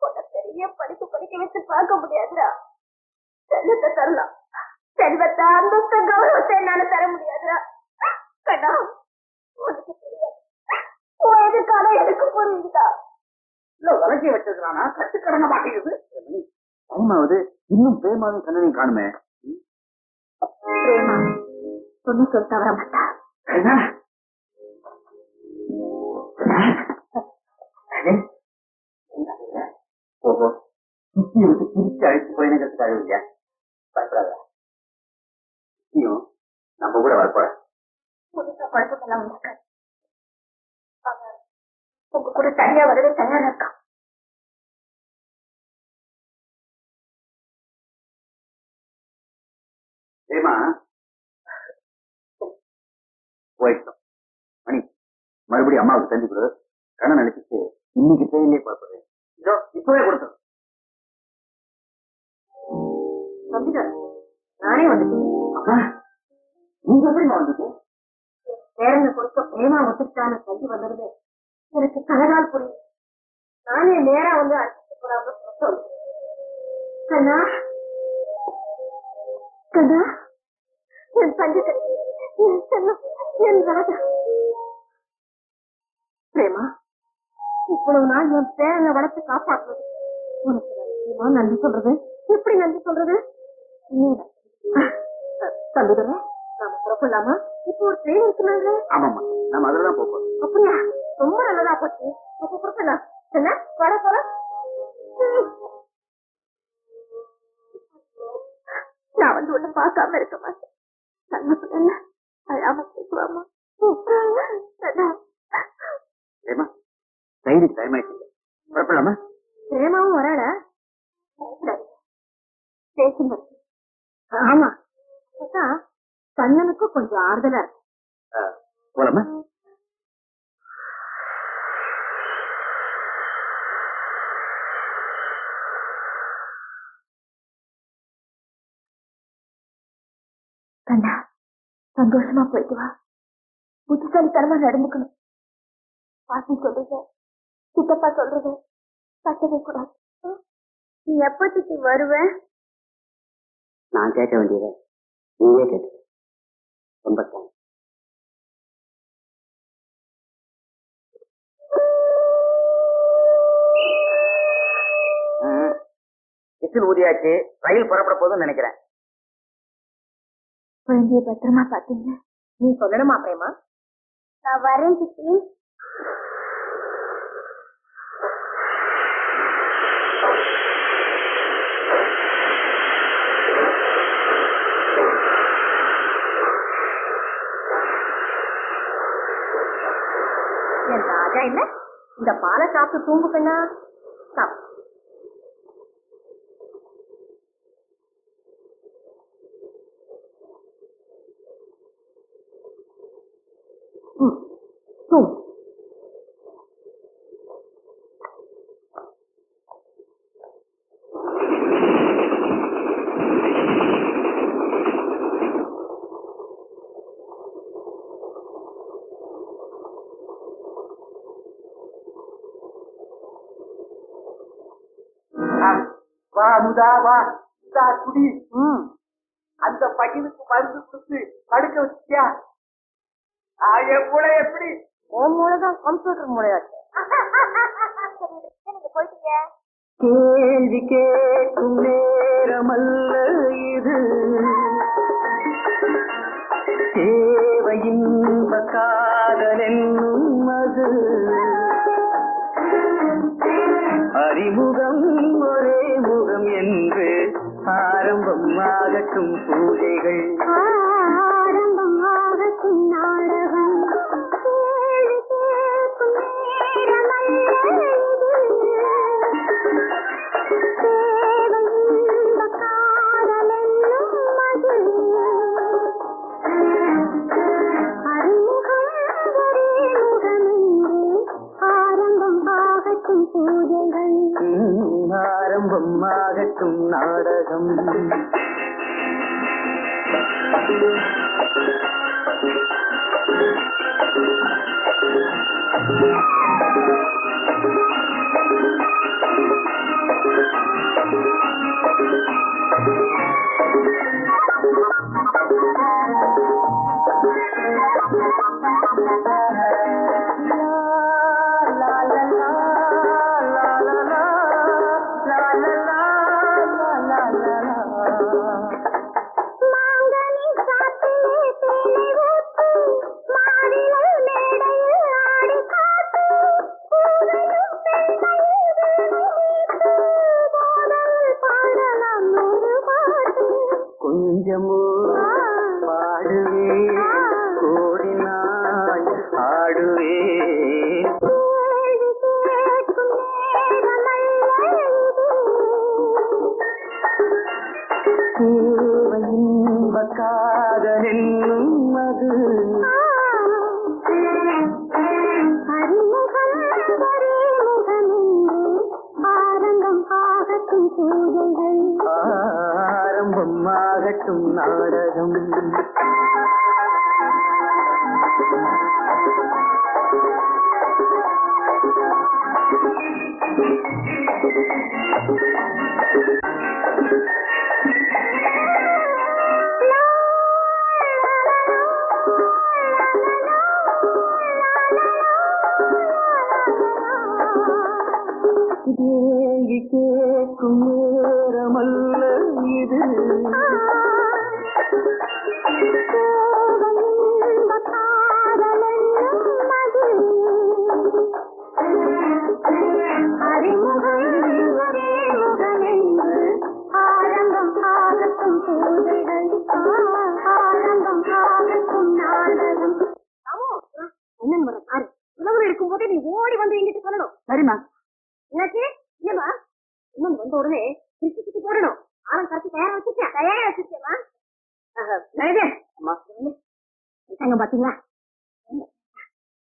உன்னை பெரிய படிப்பு படிக்க வச்சு பார்க்க முடியாதுடா. செல்வத்தை தரலாம், செல்வத்தை அந்தஸ்த கௌரவத்தை என்னால தர முடியாதுடா. கண்ணா, உனக்கு தெரியாது. உன் எதிர்காலம் எனக்கு புரியுதுடா. வளர்ச்சி வச்சிருக்கானா? கட்டுக்கடன மாட்டேங்குது. டைமாவது இன்னும் பிரேமாவையும் கண்ணனையும் காணுமே. பிரேமா ஒன்னும் சொல்ல தவற மாட்டா. ஓஹோ, சுத்தியை விட்டு பிரிச்சு அழைச்சு போயிருக்கிறதுக்காக இல்லையா? பயப்படாத, சுத்தியும் நம்ம கூட வரப்போற. புதுசா குழப்பத்தெல்லாம் இருக்காது. உங்க கூட தனியா வரவே தயாரா இருக்கான். ஏமா போயிட்டோம். மணி, மறுபடியும் அம்மாவுக்கு தந்தி கொடு. கண்ணன் நினைச்சிட்டு இன்னைக்கு தேயிலே பார்ப்பது. இதோ இப்பவே கொடுத்தோம். நானே வந்துட்டேன். அம்மா, நீங்க எப்படி வந்துட்டு? பேரங்க கொடுத்த பிரேமா ஒத்துட்டான தந்தி வந்தது எனக்கு தலகால் புரியும். நானே நேரா வந்து அழைச்சிட்டு போறாம சொல்றேன். கண்ணா, கண்ணா, என் தங்கை, என் செல்லம், என் ராஜா. பிரேமா, இவ்வளவு நாள் என் பேரனை வளர்த்து காப்பாற்றுறது உனக்கு நன்றி சொல்றது. எப்படி நன்றி சொல்றது? தம்பிதுரை, நாம புறப்படலாமா? இப்போ ஒரு ட்ரெயின் இருக்குனாங்க. ஆமாம்மா, நம்ம அதுலதான் போறோம். அப்படியா? ரொம்ப நல்லதா போச்சு. அப்ப புறப்படலாம். என்ன வர போற? நான் வந்து ஒண்ணு பார்க்காம இருக்க மாட்டேன். நல்ல பிள்ளை அழாம பேசுவாமா. ஏமா, ட்ரெயினுக்கு டைம் ஆயிடுச்சு, புறப்படலாமா? பிரேமாவும் வராடா? ஸ்டேஷன் இருக்கு. ஆமா, கண்ணனுக்கும் கொஞ்சம் ஆறுதலா இருக்கு. போலாமா? கண்ணா, சந்தோஷமா போயிட்டு வா. புத்திசாலித்தனமா நடந்துக்கணும். பாட்டி சொல்றது, சித்தப்பா சொல்றது தட்டவே கூடாது. நீ எப்போதைக்கு வருவ? நான் கேட்க வேண்டியதை நீயே கேட்டு. ரொம்ப தேங்க்ஸ். விசில் ஊதியாச்சு, ரயில் புறப்பட போதும்னு நினைக்கிறேன். குழந்தைய பத்திரமா பாத்தீங்க? நீ சொல்லணுமா பிரேமா? நான் வரேன் சித்தி. என் ராஜா இல்ல, இந்த பாலை சாப்பிட்டு தூங்கு கண்ணா. சாப்பிடு. தூங்கு. வா முதா வா, குடி. அந்த பையனுக்கு மருந்து கொடுத்து படுக்க வச்சியா? என் மூளை எப்படி? உன் மூளைதான் கம்ப்யூட்டர் மூளையாச்சு. நீங்க போயிட்டீங்க. கேள்வி கேட்கும் நேரமல்ல இது, தேவையின்ப காதல் என்னும் அது, அறிமுகம் ஒரே முகம் என்று ஆரம்பம் ஆகட்டும் பூஜைகள், ஆரம்பம் ஆகட்டும் நாடகம், கேள்வி கேட்கும் நேரமல்ல இது, தேவையின்ப காதல் என்னும் அது, அறிமுகம் ஒரே முகம் என்று ஆரம்பம் ஆகட்டும் பூஜைகள், ஆரம்பம் ஆகட்டும் நாடகம். மாங்கனி சாத்திலே தேனை ஊத்து, மாவிலை மேடையில் ஆடி காத்து, பூவையும் பெண்மையில் வீணை மீட்டு, போதையில் பாடலாம் நூறு பாட்டு. கொஞ்சமோ பாடுவே, கோடி நாள் ஆடுவே, கேள்வி கேட்கும் நேரமல்ல இது, தேவையின்ப காதல் என்னும் அது, அறிமுகம் ஒரே முகம் என்று ஆரம்பம் ஆகட்டும் பூஜைகள், ஆரம்பம் ஆகட்டும் நாடகம். கேள்வி கேட்கும் நேரமல்ல இது, தேவையின்ப காதல் என்னும் அது, அறிமுகம் ஒரே முகம் என்று ஆரம்பம் ஆகட்டும் பூஜைகள், ஆரம்பம் ஆகட்டும் நாடகம். என்னன்னு வர பாரு. உணவு இருக்கும் போதே நீ ஓடி வந்து எங்கிட்ட சொல்லணும். சரிம்மா. என்னாச்சு? இல்லம்மா, இன்னும் வந்த உடனே திருச்சி சுத்தி போடணும். ஆரம் கரைச்சி தயாரா வச்சிருக்கேன். தயாரா வச்சிருக்கேம்மா. அங்க பாத்தீங்களா?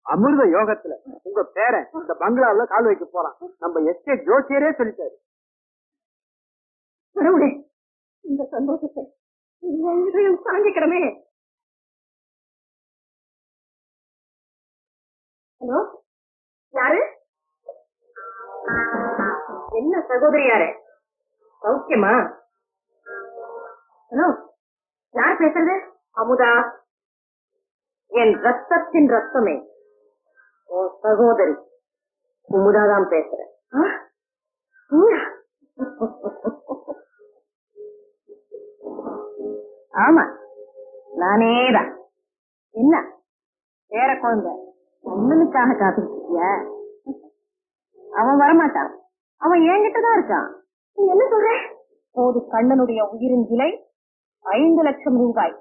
அமிர்த யோகத்துல உங்க பேரன் இந்த பங்களாவில கால் வைக்க போறான். நம்ம எஸ்டேட் ஜோசியரே சொல்லிட்டாரு. கடவுளே, இந்த சந்தோஷத்தை இதயம் தாங்கிக்கிறமே. ஹலோ, யாரு? என்ன சகோதரி யாரு? சௌக்கியமா? ஹலோ, யார் பேசுறது? அமுதா, என் ரத்தத்தின் ரத்தமே, ஓ சகோதரி குமுதாதான் பேசுறேன். ஆமா, நானேதான். என்ன வேற குழந்தை அண்ணனுக்காக காத்துக்கிட்டியா? அவன் வரமாட்டான், அவன் என்கிட்டதான் இருக்கான். நீ என்ன சொல்ற? போது கண்ணனுடைய உயிரின் விலை 5 லட்சம் ரூபாய்.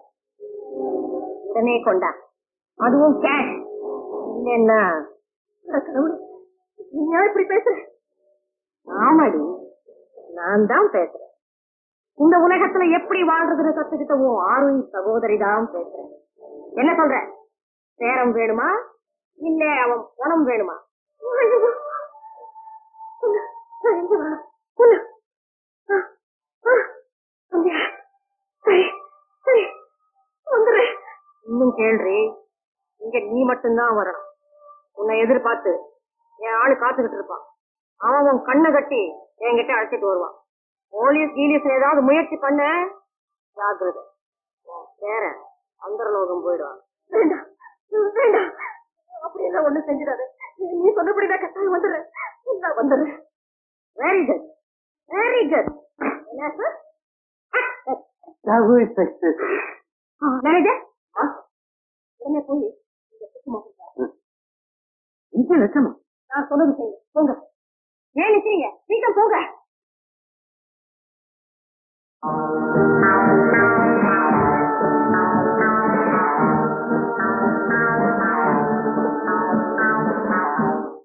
உடனே கொண்டா, அதுவும் கேஷ். இல்லைன்னா நீ இப்படி பேசுற? ஆமாடி, நான் தான் பேசுறேன். இந்த உலகத்துல எப்படி வாழ்றதுன்னு கத்துக்கிட்டவும் ஆரோய் சகோதரி தான் பேசுறேன். என்ன சொல்ற? சேரம் வேணுமா இல்ல அவன் பணம் வேணுமா? இன்னும் கேள்றி, இங்க நீ மட்டும்தான் வரணும். உன்னை எதிர்பார்த்து என் ஆளு காத்துக்கிட்டு இருப்பான். அவன் உன் கண்ணை கட்டி என்கிட்ட அழைச்சிட்டு வருவான். போலீஸ் கீலீஸ் ஏதாவது முயற்சி பண்ண ஜாக்கிரதை, வேற அந்தரலோகம் போயிடுவான். வேண்டாம் வேண்டாம், அப்படியெல்லாம் ஒண்ணும் செஞ்சிடாது. நீ சொன்னபடிதான் கட்டாயம் வந்துடுறேன். நான் வந்துடுறேன். Very good, very good. என்ன போய் லட்சமா நான் சொன்னது செய்யுங்க. போங்க. ஏன் நிக்கிறீங்க? சீக்கிரம் போங்க.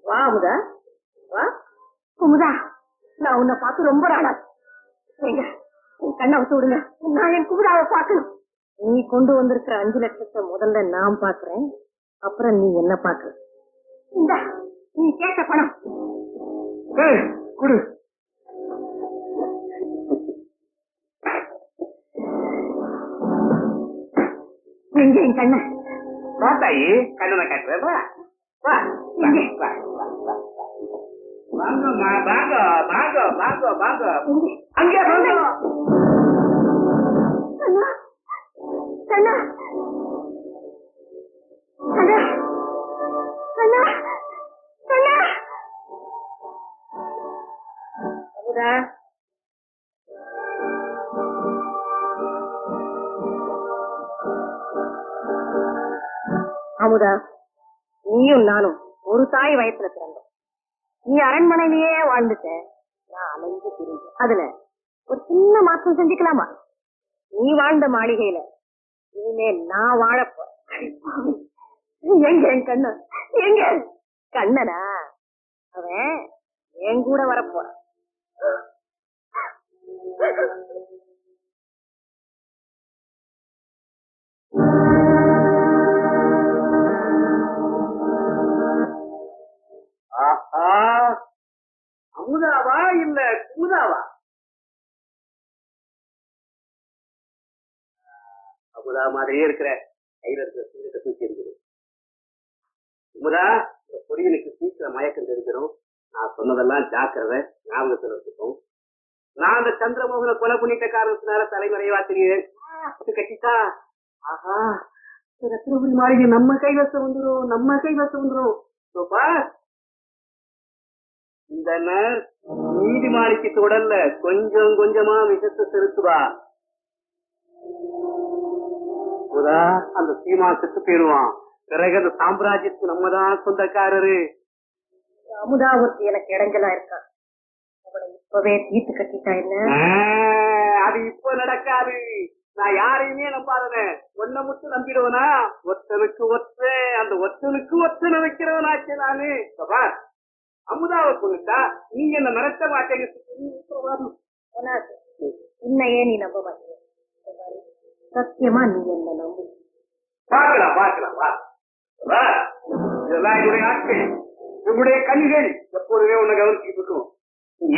வா அமுதா, வா. குமுதா, நான் உன்னை பார்த்து ரொம்ப நாளா. எங்க உன் கண்ணை விட்டு விடுங்க, நான் என் குமுதாவை பார்க்கணும். நீ கொண்டு வந்திருக்கிற 5 லட்சத்தை முதல்ல நான் பாக்குறேன், அப்புறம் நீ என்ன பாக்குற. இந்த நீ கேட்ட பணம் குடு. எங்க என் கண்ண பார்த்தாயி கண்ணனை காட்டுறேன். வாங்க வாங்க வாங்க வாங்க வாங்க, அங்கே வாங்க. கண்ணா கண்ணா கண்ணா கண்ணா கண்ணா. அமுதா, அமுதா, நீயும் நானும் ஒரு தாய் வயசுல பிறந்தோம். நீ அரண்மனையிலேயே வாழ்ந்துட்ட, நான் அலைஞ்சு திரிஞ்ச. அதுல ஒரு சின்ன மாற்றம் செஞ்சுக்கலாமா? நீ வாழ்ந்த மாளிகையில இனிமே நான் வாழப்போ. எங்க என் கண்ணன்? எங்க கண்ணனா? அவன் என் கூட வரப்போறான். அமுதாவா இல்ல குமுதாவா? அமுதா மாதிரியே இருக்கிற, கையில இருக்கிற தூக்கி இருக்குது. குமுதா, பொரியலுக்கு சீக்கிரம் மயக்கம் தெரிஞ்சிடும். நான் சொன்னதெல்லாம் ஜாக்கிரதை, ஞாபகத்தில் வச்சுக்கும். நான் அந்த சந்திரமோகனை கொலை பண்ணிட்ட காரணத்தினால தலைமறைவா தெரியுது. கட்டிட்டா ஆஹா, ரத்னபுரி மாளிகை நம்ம கைவசம் வந்துடும், நம்ம கைவசம் வந்துடும். இந்த நீதி மாளிகைக்கு உடல்ல கொஞ்சம் கொஞ்சமா விஷத்தை செலுத்துவா. அந்த சீமா செத்து போயிடுவான். பிறகு அந்த சாம்ராஜ்யத்துக்கு நம்ம தான் சொந்தக்காரரு. அமுதா ஒருத்தி எனக்கு இடைஞ்சலா இருக்கா, அவளை இப்பவே தீர்த்து கட்டிட்டா என்ன? அது இப்ப நடக்காது. நான் யாரையுமே நம்பாதவன், ஒன்ன மட்டும் நம்பிடுவனா? ஒத்தனுக்கு ஒத்த, அந்த ஒத்தனுக்கு ஒத்தனை வைக்கிறவனாச்சு நானு. அமுதாவை கொண்டுட்டா நீங்க என்ன மிரட்ட மாட்டேங்க. உன்னையே நீ நம்ப மாட்டேங்க. சத்தியமா நீ என்ன நம்பு. பாக்கலாம் பாக்கலாம். இதெல்லாம் என்னுடைய ஆட்கள், உங்களுடைய கண்கள் எப்போதுமே உன்னை கவனிச்சுட்டு இருக்கும்.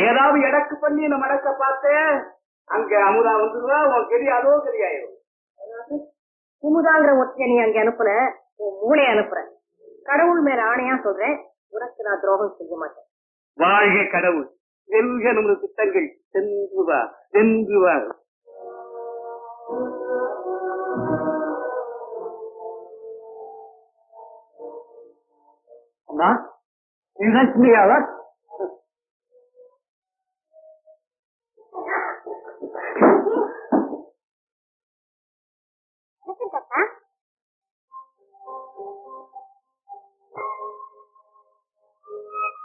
ஏதாவது எடக்கு பண்ணி என்ன மடக்க பார்த்தேன், அங்க அமுதா வந்துருவா, உன் கெடி அதோ கெடியாயிரும். குமுதாங்கிற ஒற்றைய நீ அங்க அனுப்புற, உன் மூளையை அனுப்புற. கடவுள் மேல ஆணையா சொல்றேன், உனக்கு நான் துரோகம் செய்ய மாட்டேன். வாழ்க கடவுள். வெல்க நமது திட்டங்கள். சென்று வா, சென்று வா. அண்ணா, இதுதான் சின்னையாவா?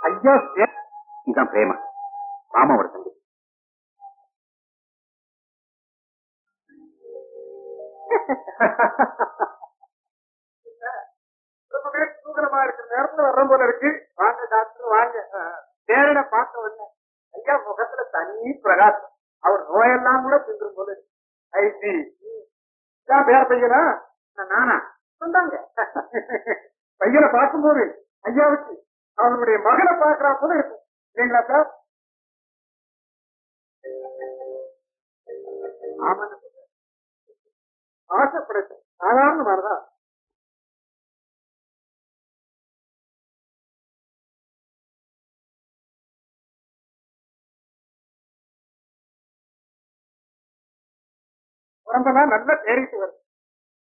ஐயா, இதுதான் பிரேமா, ராமாவோட தம்பி. சூகரமா இருக்கிற நேரத்துல வர்ற போல இருக்கு. வாங்க டாக்டர் வாங்க. பேரனை பார்த்த உடனே ஐயா முகத்துல தனி பிரகாசம். அவர் நோயெல்லாம் கூட தின்றும் போல இருக்கு. ஐசி பேர பையனா? நானா? சொன்னாங்க. பையனை பார்க்கும்போது ஐயாவுக்கு அவனுடைய மகனை பார்க்கறா போல இருக்கு இல்லைங்களா சார்? ஆமாம், ஆசைப்படுது சாதாரண மாதிரிதான். உடம்பெல்லாம் நல்லா தேறிட்டு வருது.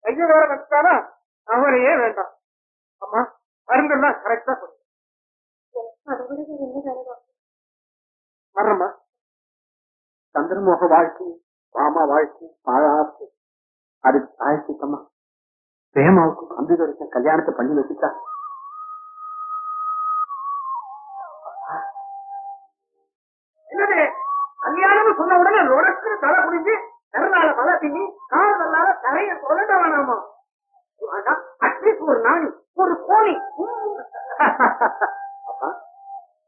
கைய வேற வச்சுட்டானா அவரையே வேண்டாம். அம்மா மருந்தெல்லாம் கரெக்டா கொடுங்க. வர்றம்மா. சந்திரமோக வாழ்க்கை, மாமா வாழ்க்கை, பாழாப்பு. அது ஆயிடுச்சுக்கம்மா. பிரேமாவுக்கு கம்ப்யூட்டர் கல்யாணத்தை பண்ணி வச்சுட்டா. என்னது கல்யாணம் சொன்ன உடனே உடச்சு தலை குடிஞ்சு கருநாள மழை பின்னி கால் நல்லாத தரைய சொல்ல வேணாமா? அட்லீஸ்ட் ஒரு நாணி, ஒரு கோணி.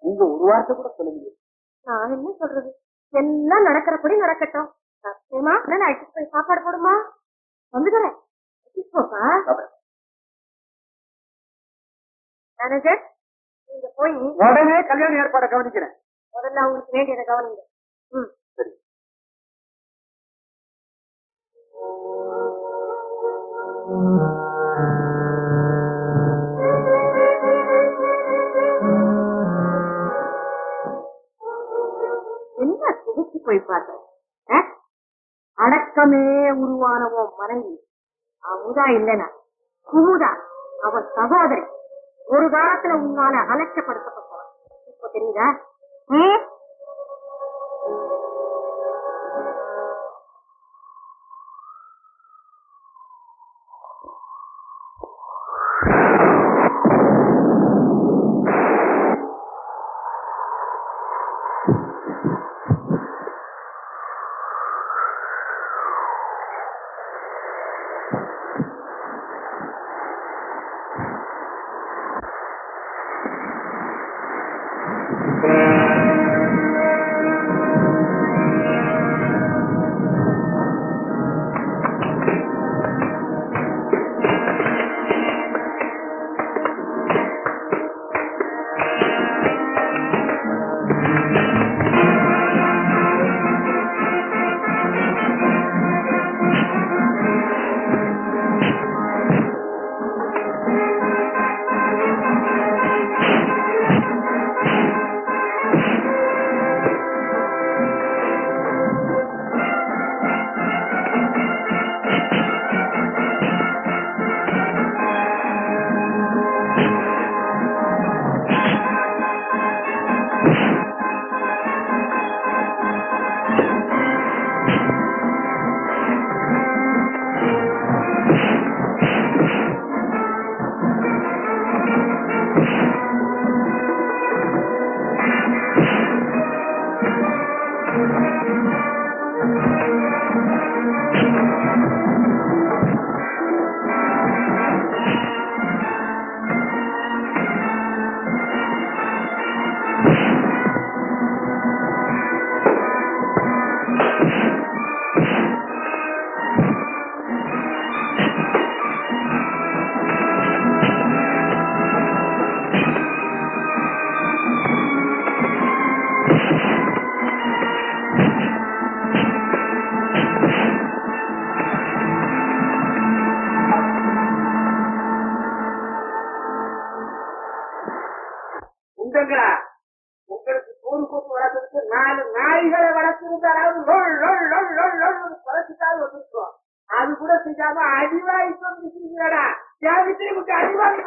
நீங்க ஒரு வார்த்தை கூட சொல்லுங்க. நான் என்ன சொல்றது? எல்லாம் நடக்கிறபடி நடக்கட்டும். சத்தியமா நான் அழைச்சிட்டு போய் சாப்பாடு போடுமா? வந்துக்கிறேன். மேனேஜர், நீங்க போய் உடனே கல்யாண ஏற்பாடை கவனிக்கிறேன். முதல்ல அவங்களுக்கு வேண்டியதை கவனிங்க. ம், சரி. என்ன திகைச்சு போய் பார்த்தேன்? அடக்கமே உருவானவோ மனைவி அமுதா இல்லைனா குமுதா அவன் சகோதரி. ஒரு காலத்துல உன்னால அலட்சப்படுத்தப்பட்டவன். இப்ப தெரியுதா? இல்லாம அடிவாய் சொல்லிக்கிறா என் வீட்டுல விட்டு அடிவாங்க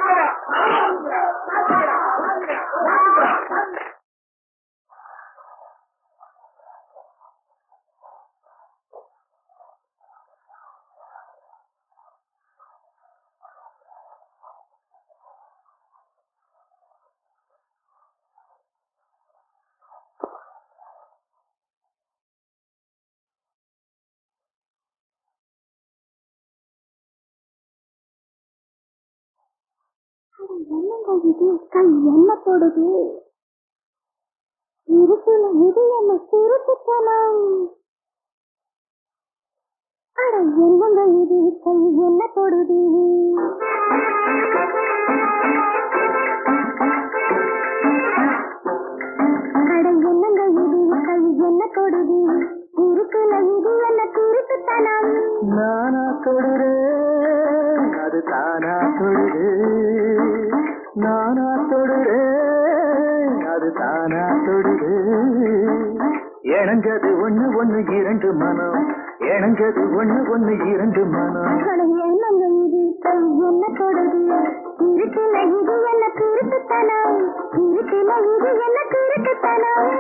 என்னங்க இது கை என்ன போடுது இருக்குல இது என்ன சுருட்டுத்தனம் அட என்னங்க இது கை என்ன போடுது அட என்னங்க இது கை என்ன போடுது இருக்குல இது என்ன சுருட்டுத்தனம் நானா தொடுறேன் அது தானா தொடுது நானா தொடுறேன் அது தானா தொடுது இணைஞ்சது ஒண்ணு ஒண்ணு இரண்டு மனம் இணைஞ்சது ஒண்ணு ஒண்ணு இரண்டு மனம் என்னங்க இது கை என்ன தொடுது இருக்குல இது என்ன திருட்டுத்தனம் இருக்குல இது என்ன திருட்டுத்தனம்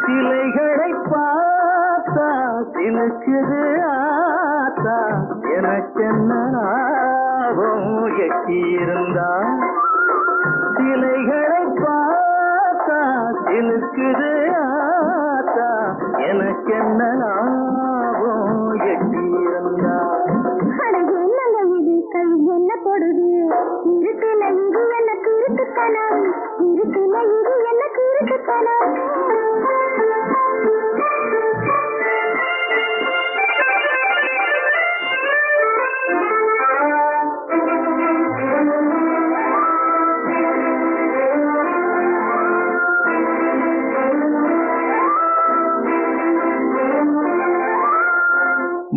சிலைகளை பார்த்தா சிலுக்குது ஆத்தா எனக்கென்ன லாபம் எட்டியிருந்தா சிலைகளை பார்த்தா சிலுக்குது ஆத்தா எனக்கென்ன லாபம் எட்டியிருந்தா என்னங்க இது கை என்ன போடுது இருக்குல இது என்ன திருட்டுத்தனம் இருக்குல இது என்ன திருட்டுத்தனம்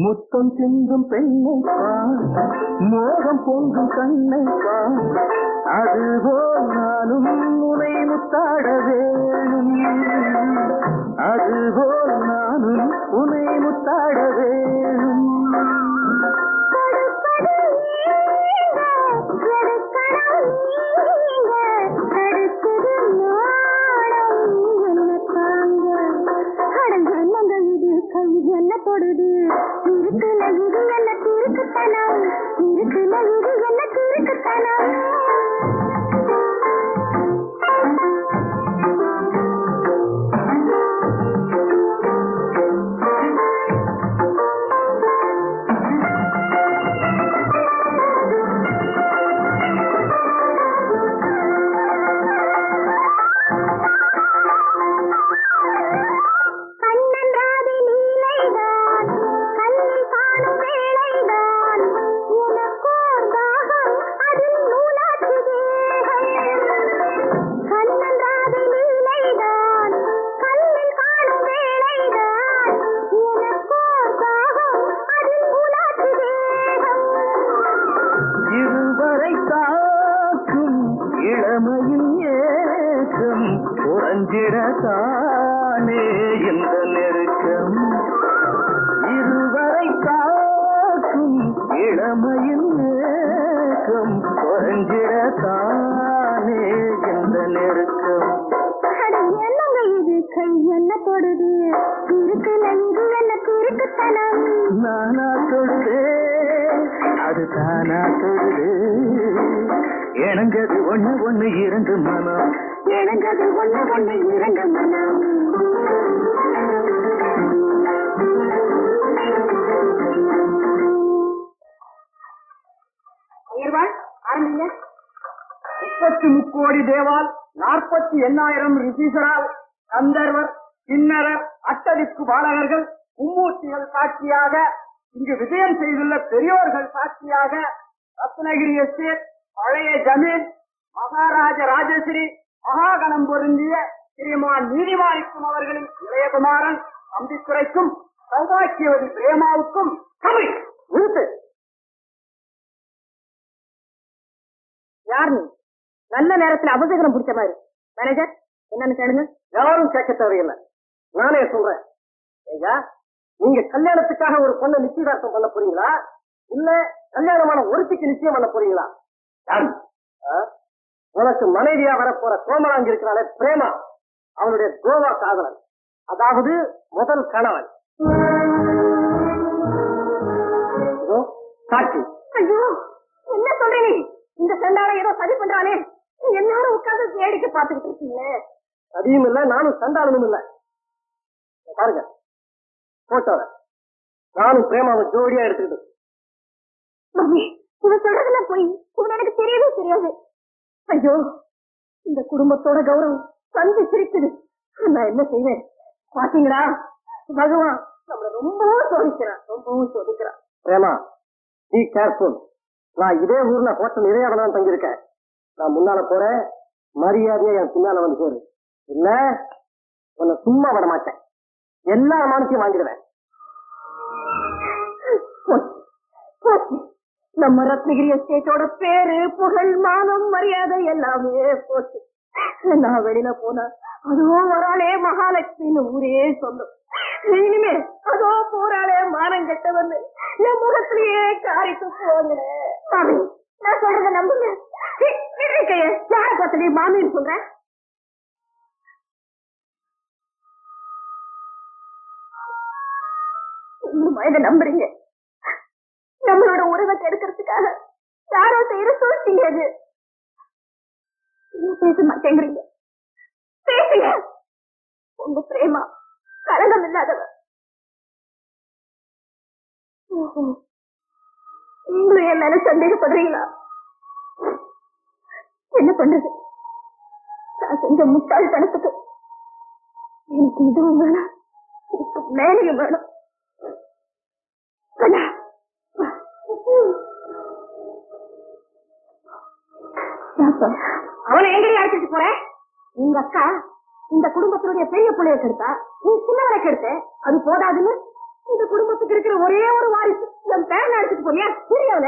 முத்தம் சிந்தும் பெண்ணை பார் மோகம் பொங்கும் கண்ணை பார் அதுபோல் நானும் உனை முத்தாட வேணும் அதுபோல் நானும் உனை முத்தாட வேணும் என்ன போடுது இருக்குல இது என்ன திருட்டுத்தனம் இருக்குல இது என்ன திருட்டுத்தனம் உறஞ்சிடத்தானே இந்த நெருக்கம் இருவரை காக்கும் இளமையின் ஏக்கம் உறஞ்சிடத்தானே இந்த நெருக்கம் என்னங்க இது கை என்ன போடுது இருக்குல இது என்ன திருட்டுத்தனம் நானா தொடுதே அது தானா தொடுது இணைஞ்சது ஒண்ணு ஒண்ணு இரண்டு மனம் இணைஞ்சது ஒண்ணு ஒண்ணு இரண்டு மனம் ஆரம்பிங்க 33 தேவால் 48,000 ரிஷீசரால் கந்தர்வர் கிண்ணறர் அட்டதிக்கு பாலகர்கள் மும்மூர்த்திகள் சாட்சியாக இங்கு விஜயம் செய்துள்ள பெரியோர்கள் சாட்சியாக ரத்னகிரி எஸ்டேட் பழைய ஜமீன் மகாராஜ ராஜஸ்ரீ மகாகணம் பொருந்திய ஸ்ரீமான் நீதிமானிக்கும் அவர்களின் இளையகுமாரன் அம்பித்துரைக்கும் சௌபாக்கியவதி பிரேமாவுக்கும் தமிழ் நிறுத்து. யார் நீ? நல்ல நேரத்தில் அபசகரம் பிடிச்ச மாதிரி. மேனேஜர் என்னன்னு கேளுங்க. யாரும் கேட்க தேவையில்லை, நானே சொல்றேன். ஐயா, நீங்க கல்யாணத்துக்காக ஒரு பொண்ணை நிச்சயதார்த்தம் பண்ண போறீங்களா, இல்ல கல்யாணமான ஒருத்திக்கு நிச்சயம் பண்ண போறீங்களா? உனக்கு மனைவியா வரப்போற கோமலாங்க இருக்கிறாளே பிரேமா, அவனுடைய கோவா காதலன், அதாவது முதல் கணவன். சாட்சி. ஐயோ, என்ன சொல்றீங்க? இந்த சண்டாளம் ஏதோ சதி பண்றானே, எல்லாரும் உட்கார்ந்து வேடிக்கை பார்த்துக்கிட்டு இருக்கீங்களே. சதியும் இல்ல, நானும் சண்டாளனும் இல்ல. பாருங்க போட்டோல நானும் பிரேமாவை ஜோடியா எடுத்துக்கிட்டு. இவன் சொல்றதுல போய் இவன் எனக்கு தெரியவே தெரியாது. ஐயோ, இந்த குடும்பத்தோட கௌரவம் சந்தி சிரிக்குது. நான் என்ன செய்வேன்? பாத்தீங்களா, பகவான் நம்மள ரொம்பவும் சோதிக்கிறான். Prema, be careful. நான் இதே ஊர்ல ஹோட்டல் நிறைய தான் தங்கியிருக்கேன். நான் முன்னால போறேன், மரியாதையா என் பின்னால வந்து போரு. இல்ல உன்னை சும்மா விட மாட்டேன், எல்லா மானத்தையும் வாங்கிடுவேன். நம்ம ரத்னகிரி எஸ்டேட்டோட பேரு புகழ் மானம் மரியாதை எல்லாமே போச்சு. நான் வெளியில போன அதுவும் வராளே மகாலட்சுமின்னு ஊரே சொல்லும். இனிமே அதோ போறாளே மானம் கெட்டவன்னு என் முகத்திலேயே காரிட்டு போங்களேன். மாமி, நான் சொல்றத நம்புங்க. யார பார்த்து மாமின்னு சொல்றேன்? இதை நம்புறீங்க? நம்மளோட உறவை கெடுக்கிறதுக்காக யாரோ செய்யற சூழ்ச்சிங்க அது. பேச மாட்டேங்கிறீங்க, பேசுங்க. உங்க பிரேமா கலகம் இல்லாதவ. நீங்களும் என் மேல சந்தேகப்படுறீங்களா? என்ன பண்றது? நான் செஞ்ச முட்டாள்தனத்துக்கு எனக்கு இதுவும் வேணும், இதுக்கு மேலையும் வேணும். அவனை எங்கடி அழைச்சிட்டு போற? உங்க அக்கா இந்த குடும்பத்தினுடைய பெரிய பிள்ளைய கெடுத்தா, நீ சின்னவரை கெடுத்த. அது போதாதுன்னு இந்த குடும்பத்துக்கு இருக்கிற ஒரே ஒரு வாரிசு என் பேரனை அழைச்சிட்டு போறியா? புரியவன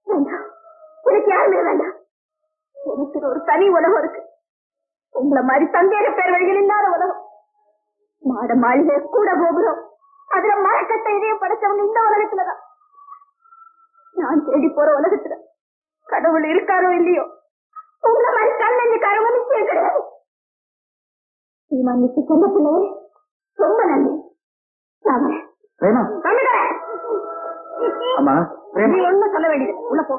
வேண்டாம், எனக்கு யாருமே வேண்டாம். எனக்கு ஒரு தனி உலகம் இருக்கு, உங்களை மாதிரி சந்தேக பேர் வழிகள் இல்லாத உலகம். மாட மாளிகை கூட கோபுரம், அதுல மரக்கட்ட இதயம் படைச்சவங்க இந்த உலகத்துலதான். நான் தேடி போற உலகத்துல கடவுள் இருக்காரோ இல்லையோ, உங்களை மாதிரி கண்ணஞ்சு கரவ நிச்சயம் கிடையாது. நீ சொன்ன பிள்ளையே ரொம்ப நன்றி. நீ ஒண்ணும் சொல்ல வேண்டியது, உள்ள போ.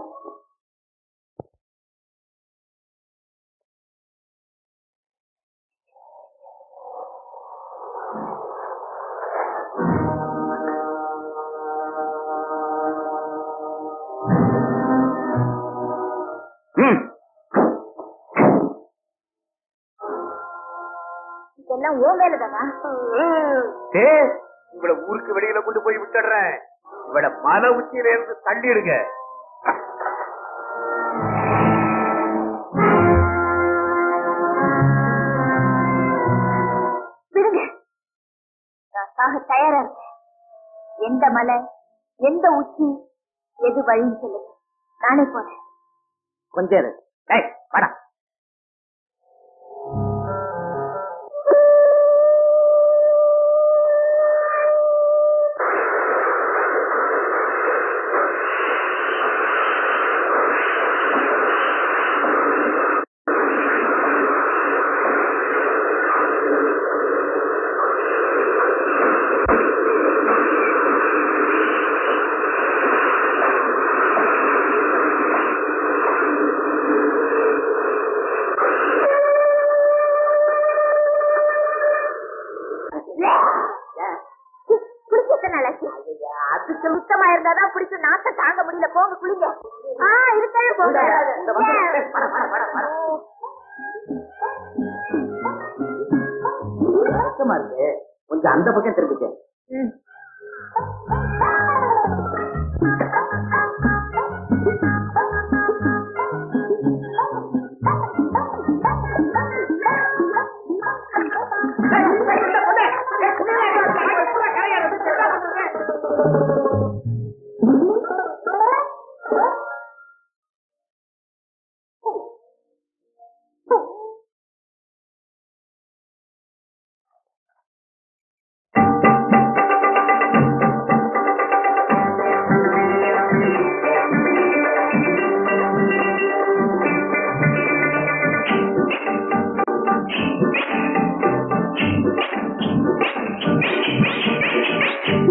இதெல்லாம் ஓ வேலைதானா? இவளை ஊருக்கு வெளியில கொண்டு போய் விட்டுடுறேன். இவளை மலை உச்சியில இருந்து தள்ளிடுங்க. விடுங்க, நான் தயாரா இருக்கேன். எந்த மலை, எந்த உச்சி, எது வழின்னு சொல்லுங்க, நானே போறேன். கொஞ்சம் வாடா. விடுங்க. இருக்கவே போங்க. கஷ்டமா இருக்கு, கொஞ்சம் அந்த பக்கம் திருப்பிட்டேன்.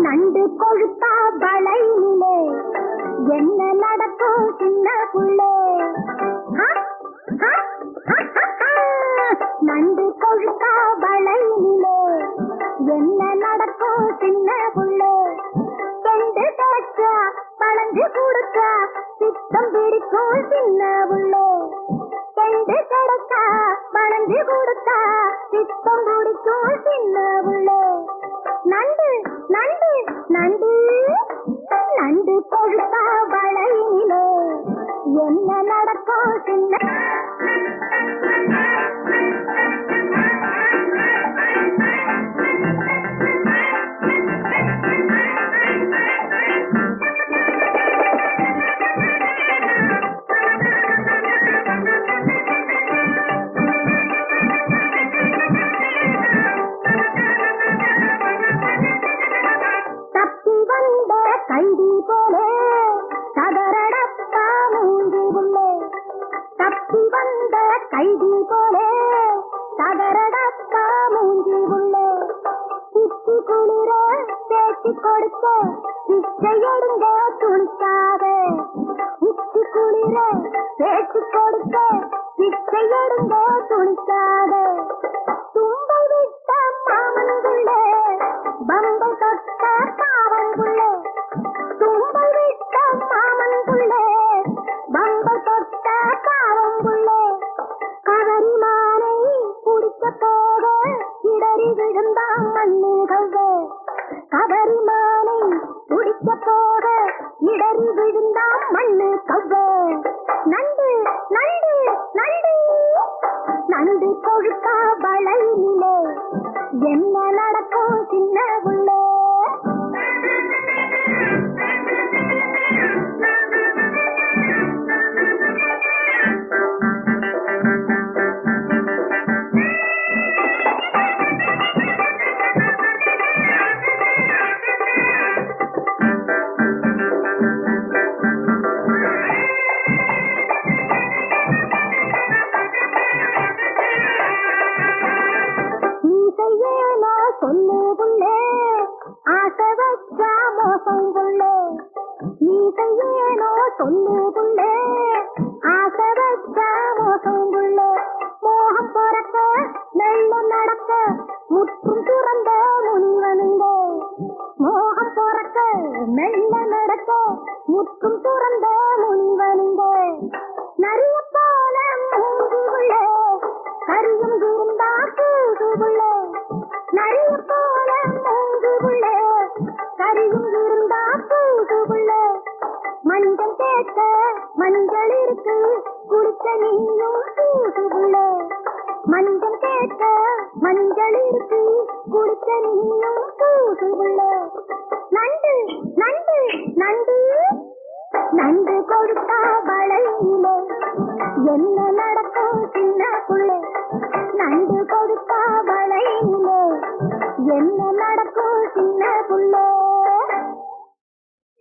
நண்டு கொழுத்தா வளையிலே என்ன நடக்கும் சின்ன புள்ளே? நண்டு கொழுத்தா வளையிலே என்ன நடக்கும் சின்ன புள்ளே? கெண்டு கிடைச்சா பழஞ்சு கொடுத்தா சித்தம் பிடிக்கும் சின்ன புள்ளே. கெண்டு கிடைச்சா பழஞ்சு கொடுத்தா சித்தம் பிடிக்கும் சின்ன புள்ளே. நண்டு நண்டு நண்டு நண்டு கொழுத்தா வளையிலே என்ன நடக்கும் சின்ன கைதி போலே தகரடப்பா மூஞ்சி உள்ளே. தப்பி வந்த கைதி போலே தகரடப்பா மூஞ்சி உள்ளே. சித்தி குளிர பேச்சு கொடுத்த பிச்சை எடுங்க துணிக்காத. உச்சி குளிர பேச்சு கொடுத்த பிச்சை எடுங்க துணிக்காத. தும்பை விட்ட மாமன்குள்ளே பம்பை தொட்ட பாவங்குள்ளே. தும்பை விட்ட மாமன்குள்ளே பம்பை தொட்ட பாவங்குள்ளே. கவரிமானை குடிக்க போக இடறி விழுந்தான் மண்ணுகவே. கவரிமானை குடிக்க போக இடறி விழுந்தான் மண்ணு கவ்வே. நண்டு நண்டு நண்டு நண்டு கொழுத்தா வளையிலே என்ன நடக்கும் சின்ன புள்ளே? சொல்லு புள்ளே ஆசை வச்சா மோசம் புள்ளே. நீ செய்யேனோ சொல்லு புள்ளே ஆசை வச்சா மோசம் புள்ளே. மோகம் பிறக்க வெள்ளம் நடக்க முற்றும் துறந்த முனிவனுங்க. மோகம் பிறக்க மெல்ல நடக்க முற்றும் துறந்த முனிவனுங்க. நிறைய போல மூஞ்சி உள்ளே கரியும் இருந்தா கூடு உள்ளே. நிறைய போல மூங்கு உள்ளே கரியும் இருந்தா கூடு உள்ளே. மஞ்சள் கேட்க மஞ்சள் இருக்கு குடிக்க நீயும் கூடு உள்ளே. மஞ்சள் கேட்க மஞ்சள் இருக்கு குடிக்க நீயும் கூடு உள்ளே. நண்டு நண்டு நண்டு நண்டு கொடுத்தா வளையிலே என்ன நடக்கும் சின்ன புள்ளே? நண்டு கொடுத்தா வளையிலே என்ன நடக்கும் சின்ன புள்ளே?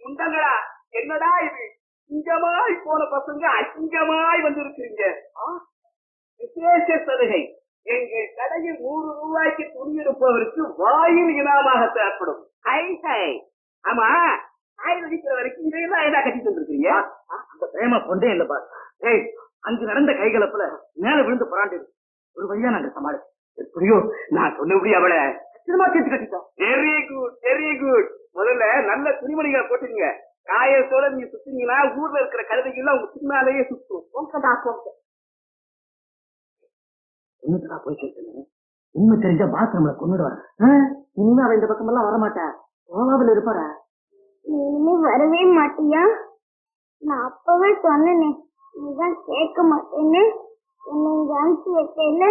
உண்டங்களா, என்னடா இது இங்கமாய் போன பசங்க அசிங்கமாய் வந்திருக்கிறீங்க. விசேஷ சலுகை, எங்கள் கடையில் 100 ரூபாய்க்கு துணி எடுப்பவருக்கு வாயில் இனாமாக தேவைப்படும். ஆமா, ஆயுள் அடிக்கிற வரைக்கும் இதையெல்லாம் என்ன கட்டிட்டு வந்திருக்கீங்க? அந்த பிரேம பொண்டே இல்லப்பா. ஏய், அங்கு நடந்த கைகலப்புல மேல விழுந்து புறாண்டு ஒரு வழியா நாங்க சமாளிச்சோம். எப்படியோ நான் சொன்னபடி அவளை சினிமா சேர்த்து கட்டிட்டோம். Very good very good. முதல்ல நல்ல துணிமணிகளை போட்டுங்க. காயத்தோட நீங்க சுத்தீங்கன்னா ஊர்ல இருக்கிற கழுதைகள்லாம் உங்க பின்னாலேயே சுத்தும். என்னடா போய் சொல்லிட்டு உண்மை தெரிஞ்சா பாஸ் நம்மளை கொண்டுடுவாரு. இனிமே அவன் இந்த பக்கம் எல்லாம் வரமாட்டா, கோவாவில் இருப்பாரா? நீ வரவே மாட்டியா? நான் அப்பவே சொன்னேனே நீதான் கேட்க மாட்டேன்னு. என்னை இங்க அனுப்பிச்சு வைக்கல.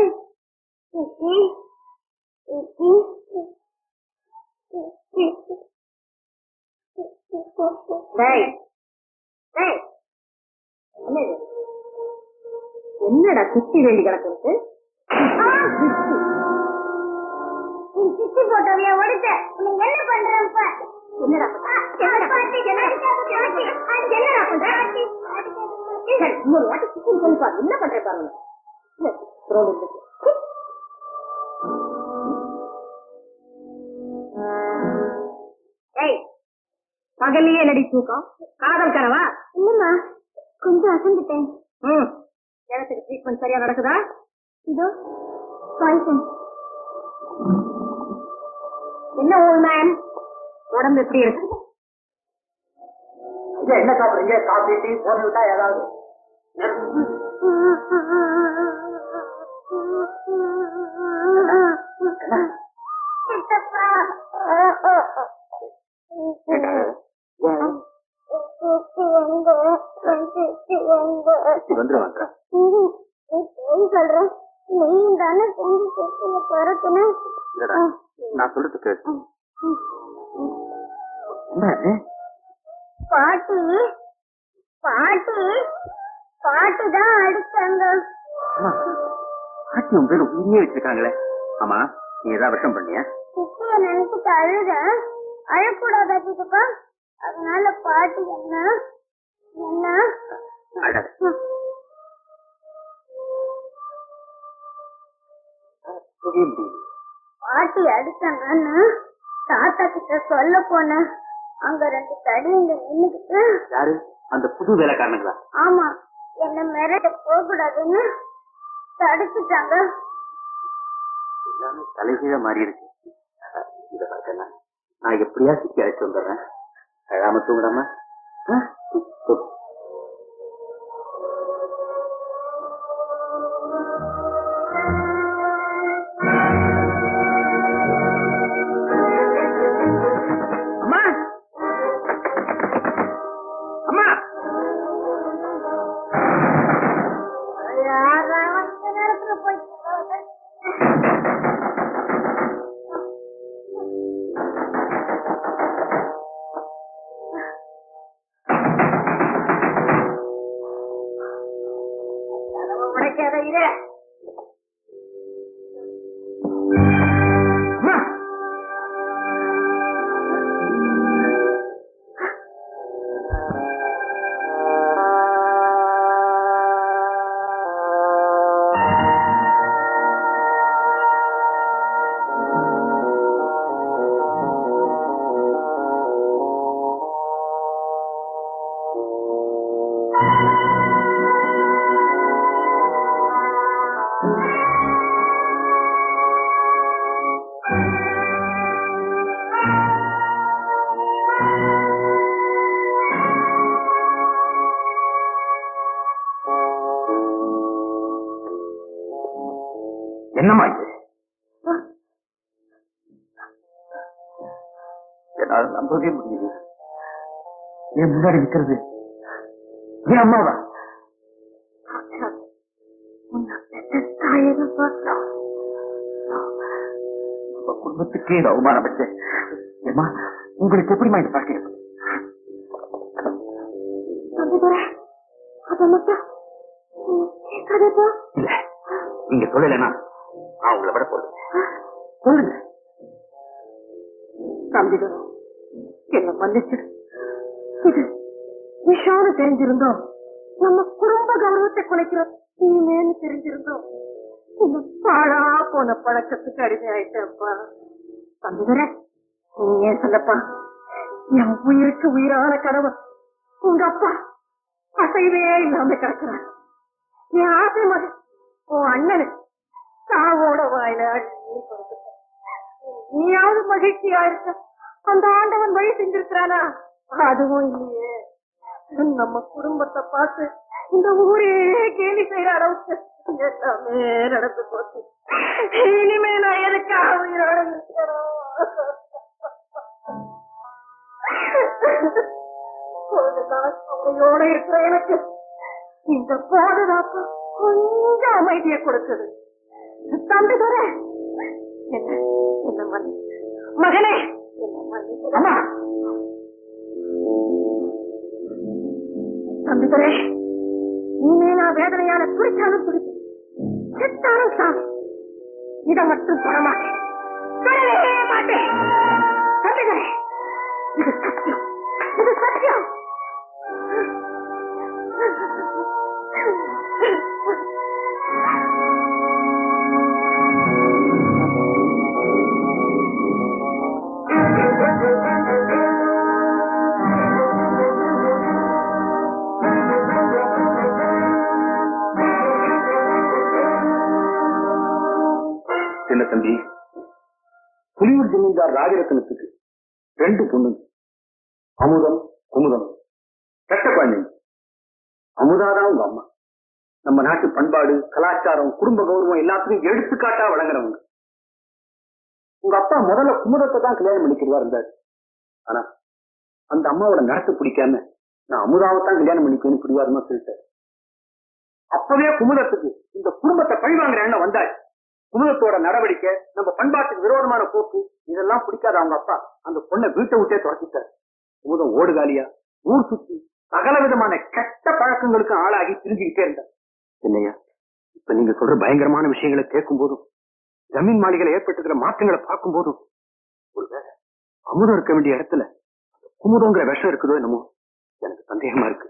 என்னடா குத்தி வேண்டி கிடக்கு? சித்தி போட்டோவிய ஒடுத்த நீங்க என்ன பண்றப்ப? என்னடா இன்னொரு வாட்டி சிக்கன் சொல்லிப்பா. என்ன பண்ற பாருங்க. பகலியே நடி தூக்கம், காதல் கனவா? இல்லம்மா, கொஞ்சம் அசந்துட்டேன். எனக்கு ட்ரீட்மெண்ட் சரியா நடக்குதா? இதோ பாய்சன். என்ன ஓல்ட் மேன், உடம்பு எப்படி இருக்கு? என்ன சாப்பிடுறீங்க? காஃபி, டீ, போட்டு விட்டா ஏதாவது? வந்துருவாங்க. சொல்றேன், நீ தானே செஞ்சு துரத்துன. நான் சொல்றதுக்கு பாட்டி பாட்டி பாட்டி தான் அடிச்சாங்க. பாட்டி உன் பேர் உயிரியே வச்சிருக்காங்களே. ஆமா, நீ ஏதாவது விஷம் பண்ணியா? குட்டிய நினைச்சிட்டு அழுத. அழக்கூடாதா சித்தப்பா? அதனால பாட்டி என்ன பாட்டி அடிச்சாங்கன்னு தாத்தா கிட்ட சொல்ல போனேன். அங்க 2 தடிங்க நின்னுக்கிட்டு. யாரு? அந்த புது வேலைக்காரனுங்களா? ஆமா, என்ன மிரட்ட போக கூடாதுன்னு தடுத்துட்டாங்க. எல்லாமே தலைகீழ மாறி இருக்கு. இத பார்க்கல, நான் எப்படியா சிக்கி அழைச்சு வந்துடுறேன். அழாம தூங்கிடாம. என்னம்மா இது? என்னால நம்பவே முடியுது. என் முன்னாடி நிக்கிறது என் அம்மாவா? நம்ம குடும்பத்துக்கே இது அவமானம் வச்சேன். ஏமா, உங்களுக்கு எப்படிமா இந்த பாக்கி? இல்ல, நீங்க சொல்லலன்னா நான் உங்களை விட போறேன். சொல்லுங்க. தம்பிகள், என்ன மன்னிச்சிடு. இது விஷாலும் தெரிஞ்சிருந்தோம், நம்ம குடும்ப கௌரவத்தை குலைக்கிறோம் நீமேன்னு தெரிஞ்சிருந்தோம், இந்த பாழா போன பழக்கத்துக்கு அடிமையாயிட்டப்பா. தம்பிகளே, நீ ஏன் சொல்லப்பா, என் உயிருக்கு உயிரான கணவன் உங்க அப்பா அசைவே இல்லாம கிடக்கிறான். என் ஆசை மகன் உன் அண்ணனு சாவோட வாயில அள்ளி கொடுத்துட்டான். நீயாவது மகிழ்ச்சியா இருக்க அந்த ஆண்டவன் வழி செஞ்சிருக்கிறானா? அதுவும் இல்லையே. நம்ம குடும்பத்தை பார்த்து இந்த ஊரே கேலி செய்யற அளவுக்கு எல்லாமே நடந்து போச்சு. இனிமே நான் எதுக்காக உயிரோட இருக்கிறோம்? அவரையோட இருக்கிற எனக்கு இந்த பாதுகாப்பு கொஞ்சம் அமைதியை கொடுக்குது. தம்பி துரை, என்ன மணி மகனே, அம்மா தம்பி துரை, இனிமே நான் வேதனையான துடிச்சாலும் துடிப்பேன், செத்தாலும் சாமி, இதை மட்டும் சொல்ல மாட்டேன், சொல்லவே மாட்டேன். தம்பி துரை, இது சத்தியம், இது சத்தியம். சின்ன தம்பி, புலியூர் ஜமீன்தார் ராஜரத்னத்துக்கு 2 பொண்ணுங்க, அமுதம் குமுதம், கட்ட குழந்தைங்க. அமுதாதான் உங்க அம்மா. நம்ம நாட்டு பண்பாடு, கலாச்சாரம், குடும்ப கௌரவம் எல்லாத்துக்கும் எடுத்துக்காட்டா வழங்குறவங்க. உங்க அப்பா முதல்ல குமுதத்தை தான் கல்யாணம் பண்ணிக்கிறதா இருந்தாரு. ஆனா அந்த அம்மாவோட நடத்து பிடிக்காம நான் அமுதாவை தான் கல்யாணம் பண்ணிக்கணும்னு பிடிவாதமா சொல்லிட்டாரு. அப்பவே குமுதத்துக்கு இந்த குடும்பத்தை பழிவாங்கிற எண்ணம் வந்தாச்சு. குமுதத்தோட நடவடிக்கை, நம்ம பண்பாட்டுக்கு விரோதமான போக்கு, இதெல்லாம் பிடிக்காத அவங்க அப்பா அந்த பொண்ணை வீட்டை விட்டே துரத்திட்டாரு. குமுதம் ஓடுகாலியா ஊர் சுத்தி சகல விதமான கெட்ட பழக்கங்களுக்கு ஆளாகி திரிஞ்சுக்கிட்டே இருந்தார். இல்லையா, இப்ப நீங்க சொல்ற பயங்கரமான விஷயங்களை கேட்கும் போதும், ஜமீன் மாளிகையில ஏற்பட்டுக்கிற மாற்றங்களை பார்க்கும் போதும், ஒருவேளை அமுதம் இருக்க வேண்டிய இடத்துல குமுதங்கிற விஷம் இருக்குதோ என்னமோ எனக்கு சந்தேகமா இருக்கு.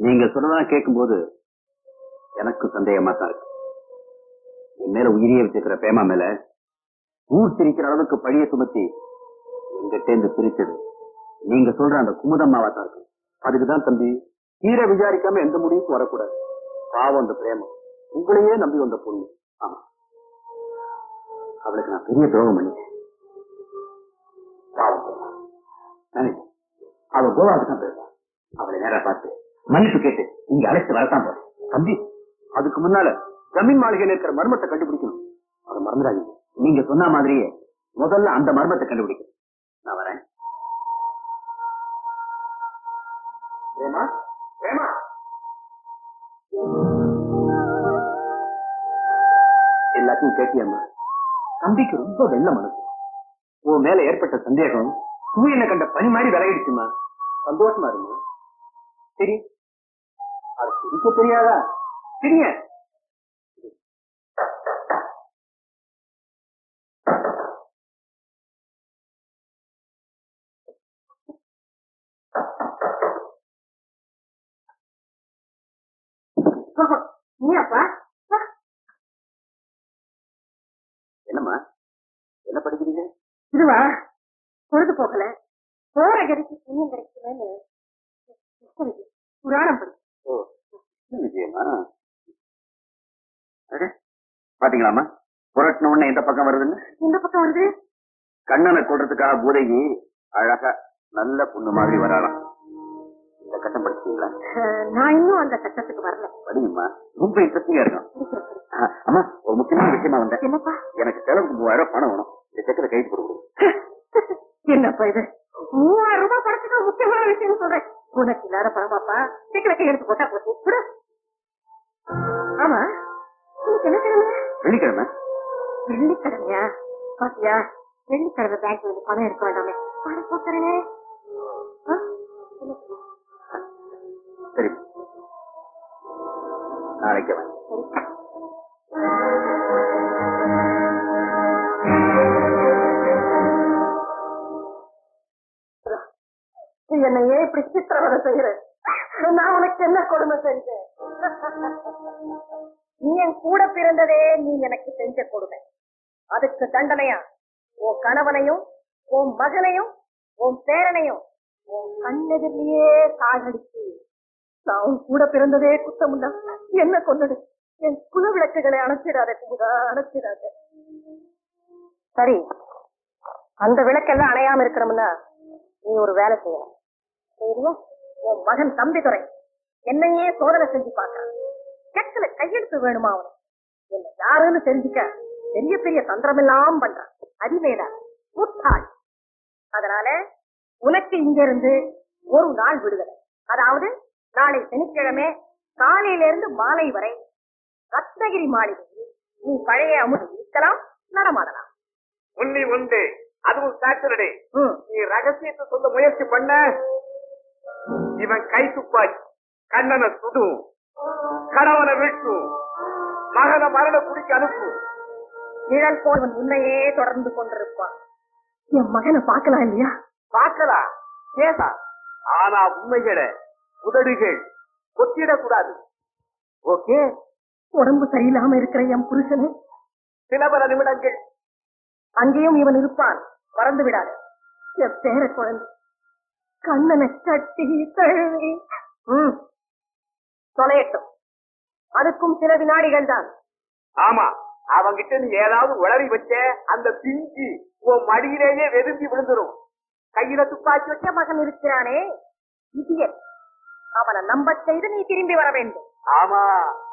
நீங்க சொன்னதான் கேட்கும் போது எனக்கு சந்தேகமா தான் இருக்கு. என் மேல உயிரியை வச்சிருக்கிற பேமா மேல ஊர் திரிக்கிற அளவுக்கு பழிய சுமத்தி எங்கிட்ட பிரிச்சது நீங்க சொல்ற அந்த குமுதம்மாவா தான் இருக்கு. அதுக்குதான் தம்பி தீர விசாரிக்காம எந்த முடிவுக்கும் வரக்கூடாது. பாவம் அந்த பிரேமம், உங்களையே நம்பி வந்த பொண்ணு. ஆமா, அவளுக்கு நான் பெரிய துரோகம் பண்ணிட்டேன். பாவம் அவ கோவாவுக்கு தான் போயிருப்பான். அவளை நேரா பார்த்து மன்னிப்பு கேட்டு இங்க அழைத்து வரத்தான் போறேன். தம்பி, அதுக்கு முன்னால ஜமீன் மாளிகையில் இருக்கிற மர்மத்தை கண்டுபிடிக்கணும். அதை மறந்துடாதீங்க. நீங்க சொன்ன மாதிரியே முதல்ல அந்த மர்மத்தை கண்டுபிடிக்கணும். நான் வரேன். பிரேமா, பிரேமா, எல்லாத்தையும் கேட்டியம்மா. தம்பிக்கு ரொம்ப வெள்ள மனசு. உன் மேல ஏற்பட்ட சந்தேகம் சூரியனை கண்ட பனி மாதிரி விலகிடுச்சுமா. சந்தோஷமா இருமா. சரி, அது சிரிக்க தெரியாதா? சரிங்க. நீப்பா என்னம்மா, என்ன படிக்கிறீங்க? இதுவா பொழுது போகல, போற கடிக்கு புண்ணியம் கிடைக்குதுன்னு புராணம் படி. ஓ, விஷயமா பாத்தீங்களாமா? புரட்டின உடனே இந்த பக்கம் வருதுன்னு. இந்த பக்கம் வருது. கண்ணனை கொள்றதுக்காக பூதகி அழகா நல்ல பொண்ணு மாதிரி வராளாம். இந்த கட்டம் படிச்சீங்களா? நான் இன்னும் அந்த கட்டத்துக்கு வரல. படியுமா, ரொம்ப இன்ட்ரெஸ்டிங்கா இருக்கும். அம்மா, ஒரு முக்கியமான விஷயமா வந்தேன். என்னப்பா? எனக்கு செலவுக்கு 3000 பணம் வேணும். இந்த செக்கரை கைது கொடுக்கணும். என்னப்பா இது? 3000 ரூபாய் பணத்துக்கு முக்கியமான விஷயம் சொல்றேன். உனக்கு இல்லாத பணமாப்பா, செக்கரை கையெழுத்து போட்டா போச்சு. ஆமா, உனக்கு என்ன கிழமை? வெள்ளிக்கிழமை. வெள்ளிக்கிழமையா? பாத்தியா, வெள்ளிக்கிழமை பேங்க் வந்து பணம் எடுக்க வேண்டாமே, பணம் போட்டுறேனே. சரி, நாளைக்கு வரேன். என்னை ஏன் இப்படி சித்திரவதை செய்யறேன்? நான் உனக்கு என்ன கொடுமை செஞ்சேன்? நீ என் கூட பிறந்ததே நீ எனக்கு செஞ்ச கொடுமை. அதுக்கு தண்டனையா உன் கணவனையும் உன் மகனையும் உன் பேரனையும் உன் கண்ணெதிரிலேயே சாகடிச்சு நான் உன் கூட பிறந்ததே குத்தம் இல்ல, என்ன கொண்டது? என் குல விளக்குகளை அணைச்சிடாத குமுதா, அணைச்சிடாத. சரி, அந்த விளக்கெல்லாம் அணையாம இருக்கணும்னா நீ ஒரு வேலை செய்யணும். சரியா? உன் மகன் தம்பிதுரை என்னையே சோதனை செஞ்சு பார்க்கறான். செக்ல கையெழுத்து வேணுமா அவனுக்கு? என்ன யாருன்னு தெரிஞ்சுக்க பெரிய பெரிய தந்திரமெல்லாம் பண்றான். அதிமேடா, முட்டாள். அதனால உனக்கு இங்க இருந்து ஒரு நாள் விடுதலை. அதாவது நாளை சனிக்கிழமை காலையிலிருந்து மாலை வரை ரத்னகிரி மாளிகையில் நீ பழைய அமுது இருக்கலாம், நடமாடலாம். உன்னி உண்டு, அதுவும் சாட்டர்டே. நீ ரகசியத்தை சொல்ல முயற்சி பண்ண இவன் கை துப்பாக்கி கண்ணனை சுடும், கணவனை வெட்டும், மகனை மரண குடிக்க அனுப்பும். நிழல் போல் உன்னையே தொடர்ந்து கொண்டிருப்பான். என் மகனை பார்க்கலாம் இல்லையா? பார்க்கலாம், கேசா. ஆனா உண்மைகளை உதடுகள் கொத்திடக்கூடாது. ஓகே? உடம்பு சரியில்லாம இருக்கிற என் புருஷனு சில பல நிமிடங்கள் அங்கேயும் இவன் இருப்பான், மறந்து விடாது. என் பேர குழந்தை கண்ணனை கட்டி தழுவி தொலையட்டும். அதுக்கும் சில வினாடிகள் தான். ஆமா, அவங்கிட்ட நீ ஏதாவது உளறி வச்ச அந்த பிஞ்சி உன் மடியிலேயே வெதும்பி விழுந்துரும். கையில துப்பாக்கி வச்ச மகன் இருக்கிறானே இதியன், அவனை நம்ப செய்து நீ திரும்பி வர வேண்டும். ஆமா,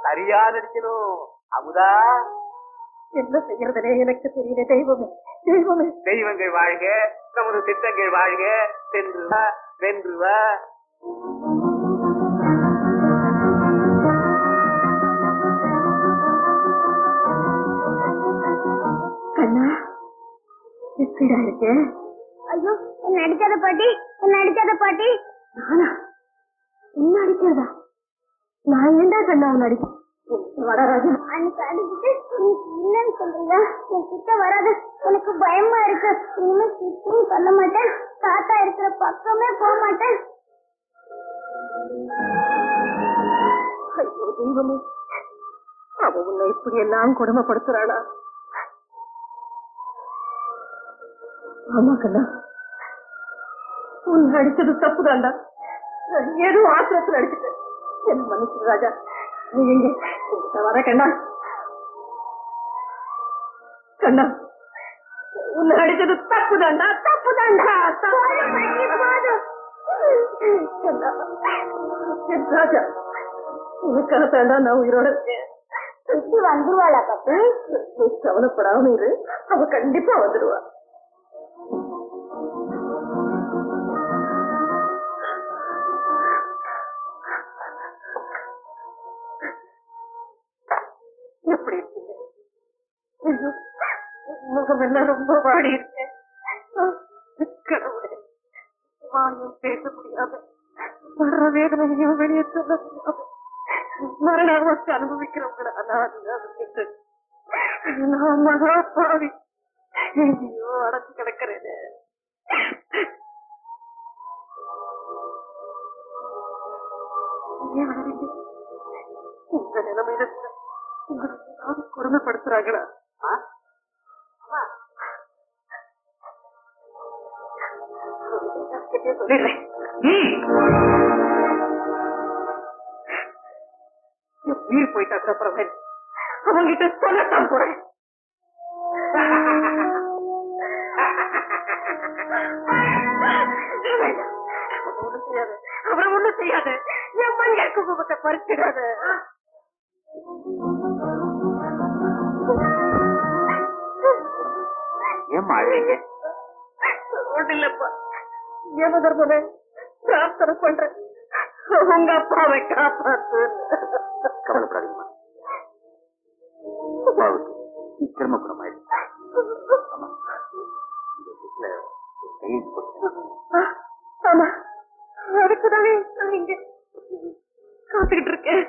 சரியா நடிக்கணும். அமுதா, என்ன செய்யறதுனே எனக்கு தெரியல. தெய்வமே, தெய்வமே. தெய்வங்கள் வாழ்க, நமது திட்டங்கள் வாழ்க. சென்று வா, வென்று வா. கண்ணா, எப்படிடா இருக்கு? ஐயோ, என்ன அடிக்காத பாட்டி, என்ன அடிக்காத பாட்டி. நானா? என்ன அடிக்கிறதா? நான் ஏண்டா கண்ணா உன்னை அடிக்க? வடராஜா, அன்னைக்கு அடிச்சுட்டு இல்லன்னு சொல்றீங்க. என் கிட்ட வராது, எனக்கு பயமா இருக்கு. இனிமே கிட்டையும் சொல்ல மாட்டேன், தாத்தா இருக்கிற பக்கமே போக மாட்டேன். ஐயோ தெய்வமே, அவ உன்னை இப்படி எல்லாம் கொடுமைப்படுத்துறாளா? ஆமா கண்ணா, உன்னை அடிச்சது தப்புதாண்டா. ஏதோ ஆத்திரத்தில் அடிச்சுட்டு என்ன மன்னிச்சு ராஜா. நீ எங்க வர கண்ணா? கண்ணா, உன்னை அடிச்சது தப்புதாண்டா, தப்புதாண்டா. கண்ணா, ராஜா, உனக்காக தாண்டா நான் உயிரோட இருக்கேன். வந்துருவாளா பாப்பி? கவலைப்படாம இரு, அவ கண்டிப்பா வந்துடுவா. எப்படி இருக்கீங்க? முகம் எல்லாம் ரொம்ப வாடி இருக்கேன். கடவுளே, வாயும் பேச முடியாம, வர்ற வேதனையும் வெளியே சொல்ல முடியாம மரண அவஸ்தை அனுபவிக்கிறவங்கள நான் மகா பாவி எங்கேயோ அடைச்சு கிடக்கிறேன். உங்க நிலைமையில உங்களுக்கு ஏதாவது கொடுமைப்படுத்துறாங்களா? சொல்லிடுறேன். உயிர் போயிட்டா கூட பரவாயில்ல, அவங்கிட்ட சொல்லத்தான் போறேன். ஒண்ணும் செய்யாது, அவரை ஒண்ணும் செய்யாது. என் மஞ்சள் குங்குமத்தை பறிச்சிடாத. ஏன் அழுவீங்க? ஒண்ணு இல்லப்பா, ஏம தர்மமே பிரார்த்தனை பண்றேன், உங்க அப்பாவை காப்பாத்து. கவலைப்படாதீங்கம்மா, அப்பாவுக்கு சீக்கிரமா குணமாயிடும். ஆமா, அதுக்குதானே நான் இங்க காத்துக்கிட்டு இருக்கேன்.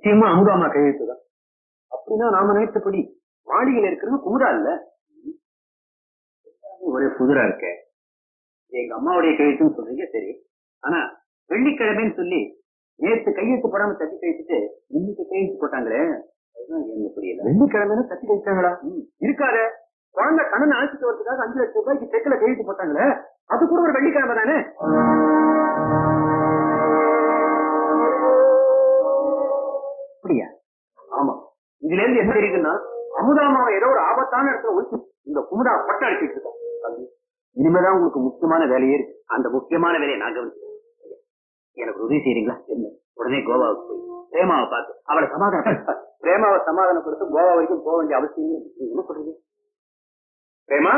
நிச்சயமா அமுதாமா கையெழுத்துதான். அப்படின்னா நாம நினைத்தபடி மாளிகையில் இருக்கிறது குமுதா இல்ல, ஒரே புதிரா இருக்க. எங்க அம்மாவுடைய கையெழுத்துன்னு சொல்றீங்க சரி, ஆனா வெள்ளிக்கிழமைன்னு சொல்லி நேற்று கையெழுத்து போடாம தட்டி கழிச்சுட்டு இன்னைக்கு கையெழுத்து போட்டாங்களே, அதுதான் என்ன புரியல. வெள்ளிக்கிழமைன்னு தட்டி கழிச்சாங்களா? இருக்காரு. குழந்தை கண்ணனை அழைச்சிட்டு வரதுக்காக 5 லட்சம் ரூபாய்க்கு செக்ல கையெழுத்து போட்டாங்களே, அது கூட ஒரு வெள்ளிக்கிழமை தானே? அப்படியா? ஆமா. இதுல இருந்து என்ன தெரியுதுன்னா, அமுதாமாவை ஏதோ ஒரு ஆபத்தான இடத்துல ஒழிச்சு இந்த குமுதா பட்ட அடிச்சுட்டு இருக்கோம். இனிமேதான் உங்களுக்கு முக்கியமான வேலையே இருக்கு. அந்த முக்கியமான வேலையை நான் கவனிச்சேன். எனக்கு உதவி செய்யறீங்களா? என்ன? உடனே கோவாவுக்கு போய் பிரேமாவை பார்த்து அவளை சமாதானம் பிரேமாவை சமாதானப்படுத்த கோவா வரைக்கும் போக வேண்டிய அவசியம் என்ன சொல்றீங்க? பிரேமா,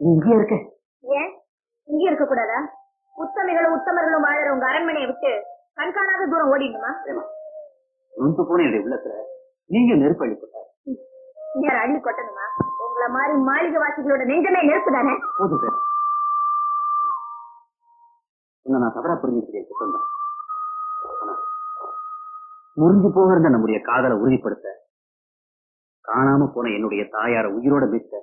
நீ இங்கே இருக்க? ஏன் இங்க இருக்க கூடாதா? உத்தமிகளும் உத்தமர்களும் வாழற உங்க அரண்மனையை விட்டு கண்காணாத தூரம் ஓடிடுமா? நொந்து போன என்னுடைய உள்ளத்துல நீங்க நெருப்பு அள்ளிப்பட்டார். யார் அள்ளி கொட்டணுமா? உங்களை மாதிரி மாளிகை வாசிகளோட நெஞ்சமே நெருப்பு தானே. போதும் பேர், உன்னை நான் தவறா புரிஞ்சுக்கிறேன். முறிஞ்சு போகிறத நம்முடைய காதலை உறுதிப்படுத்த, காணாம போன என்னுடைய தாயார உயிரோட மீட்க,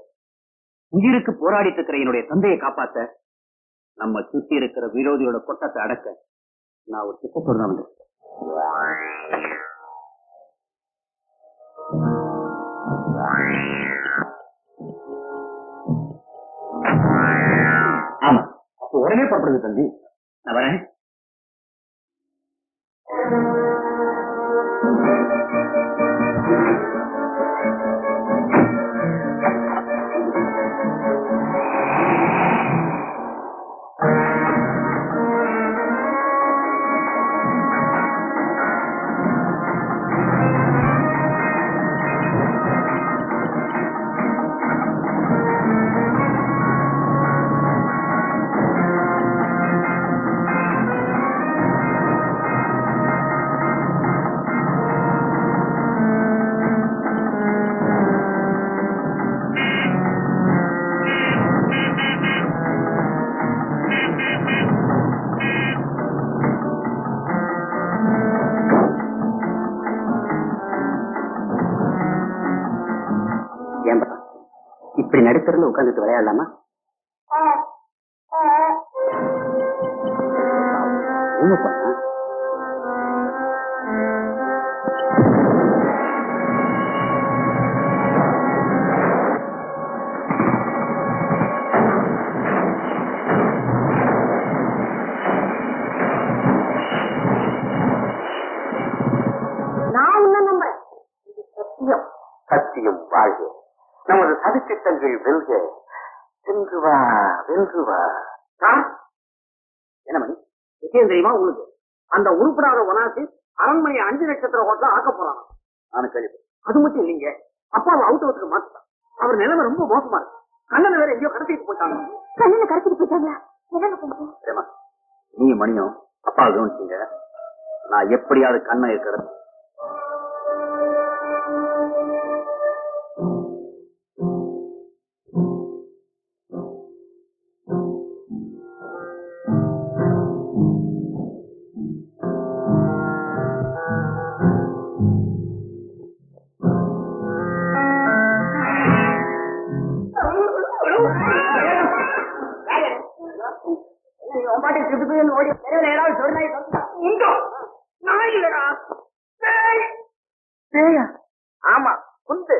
உயிருக்கு போராடிட்டு இருக்கிற என்னுடைய தந்தையை காப்பாத்த, நம்ம சுத்தி இருக்கிற விரோதியோட கொட்டத்தை அடக்க நான் ஒரு திட்டத்தோடு தான் வந்திருக்கேன். ஆமா, அப்ப உடனே புறப்படுது தம்பி. நான் வரேன். இப்படி நடுத்தரில் உட்காந்துட்டு விளையாடலாமா? நான் உன்ன நம்புறேன். சத்தியம் சத்தியம் வாழ்க. நமது சதித்திட்டங்கள் வெல்க. வென்று வா, வென்று வா. என்ன மணி விஷயம் தெரியுமா உங்களுக்கு? அந்த உருப்படாத ஒனாசி அரண்மனை 5 நட்சத்திர ஹோட்டல ஆக்க போறாங்க. நானும் கேள்வி. அது மட்டும் இல்லைங்க, அப்பாவை அவுட் ஹவுஸ்க்கு மாத்திட்டான். அவர் நிலைமை ரொம்ப மோசமா இருக்கு. கண்ணனை வேற எங்கேயோ கடத்திட்டு போயிட்டாங்க. கண்ணனை கடத்திட்டு போயிட்டாங்களா? என்ன? நீ மணியும் அப்பா கவனிச்சீங்க. நான் எப்படியாவது கண்ணை இருக்கிறது. ஆமா, குந்து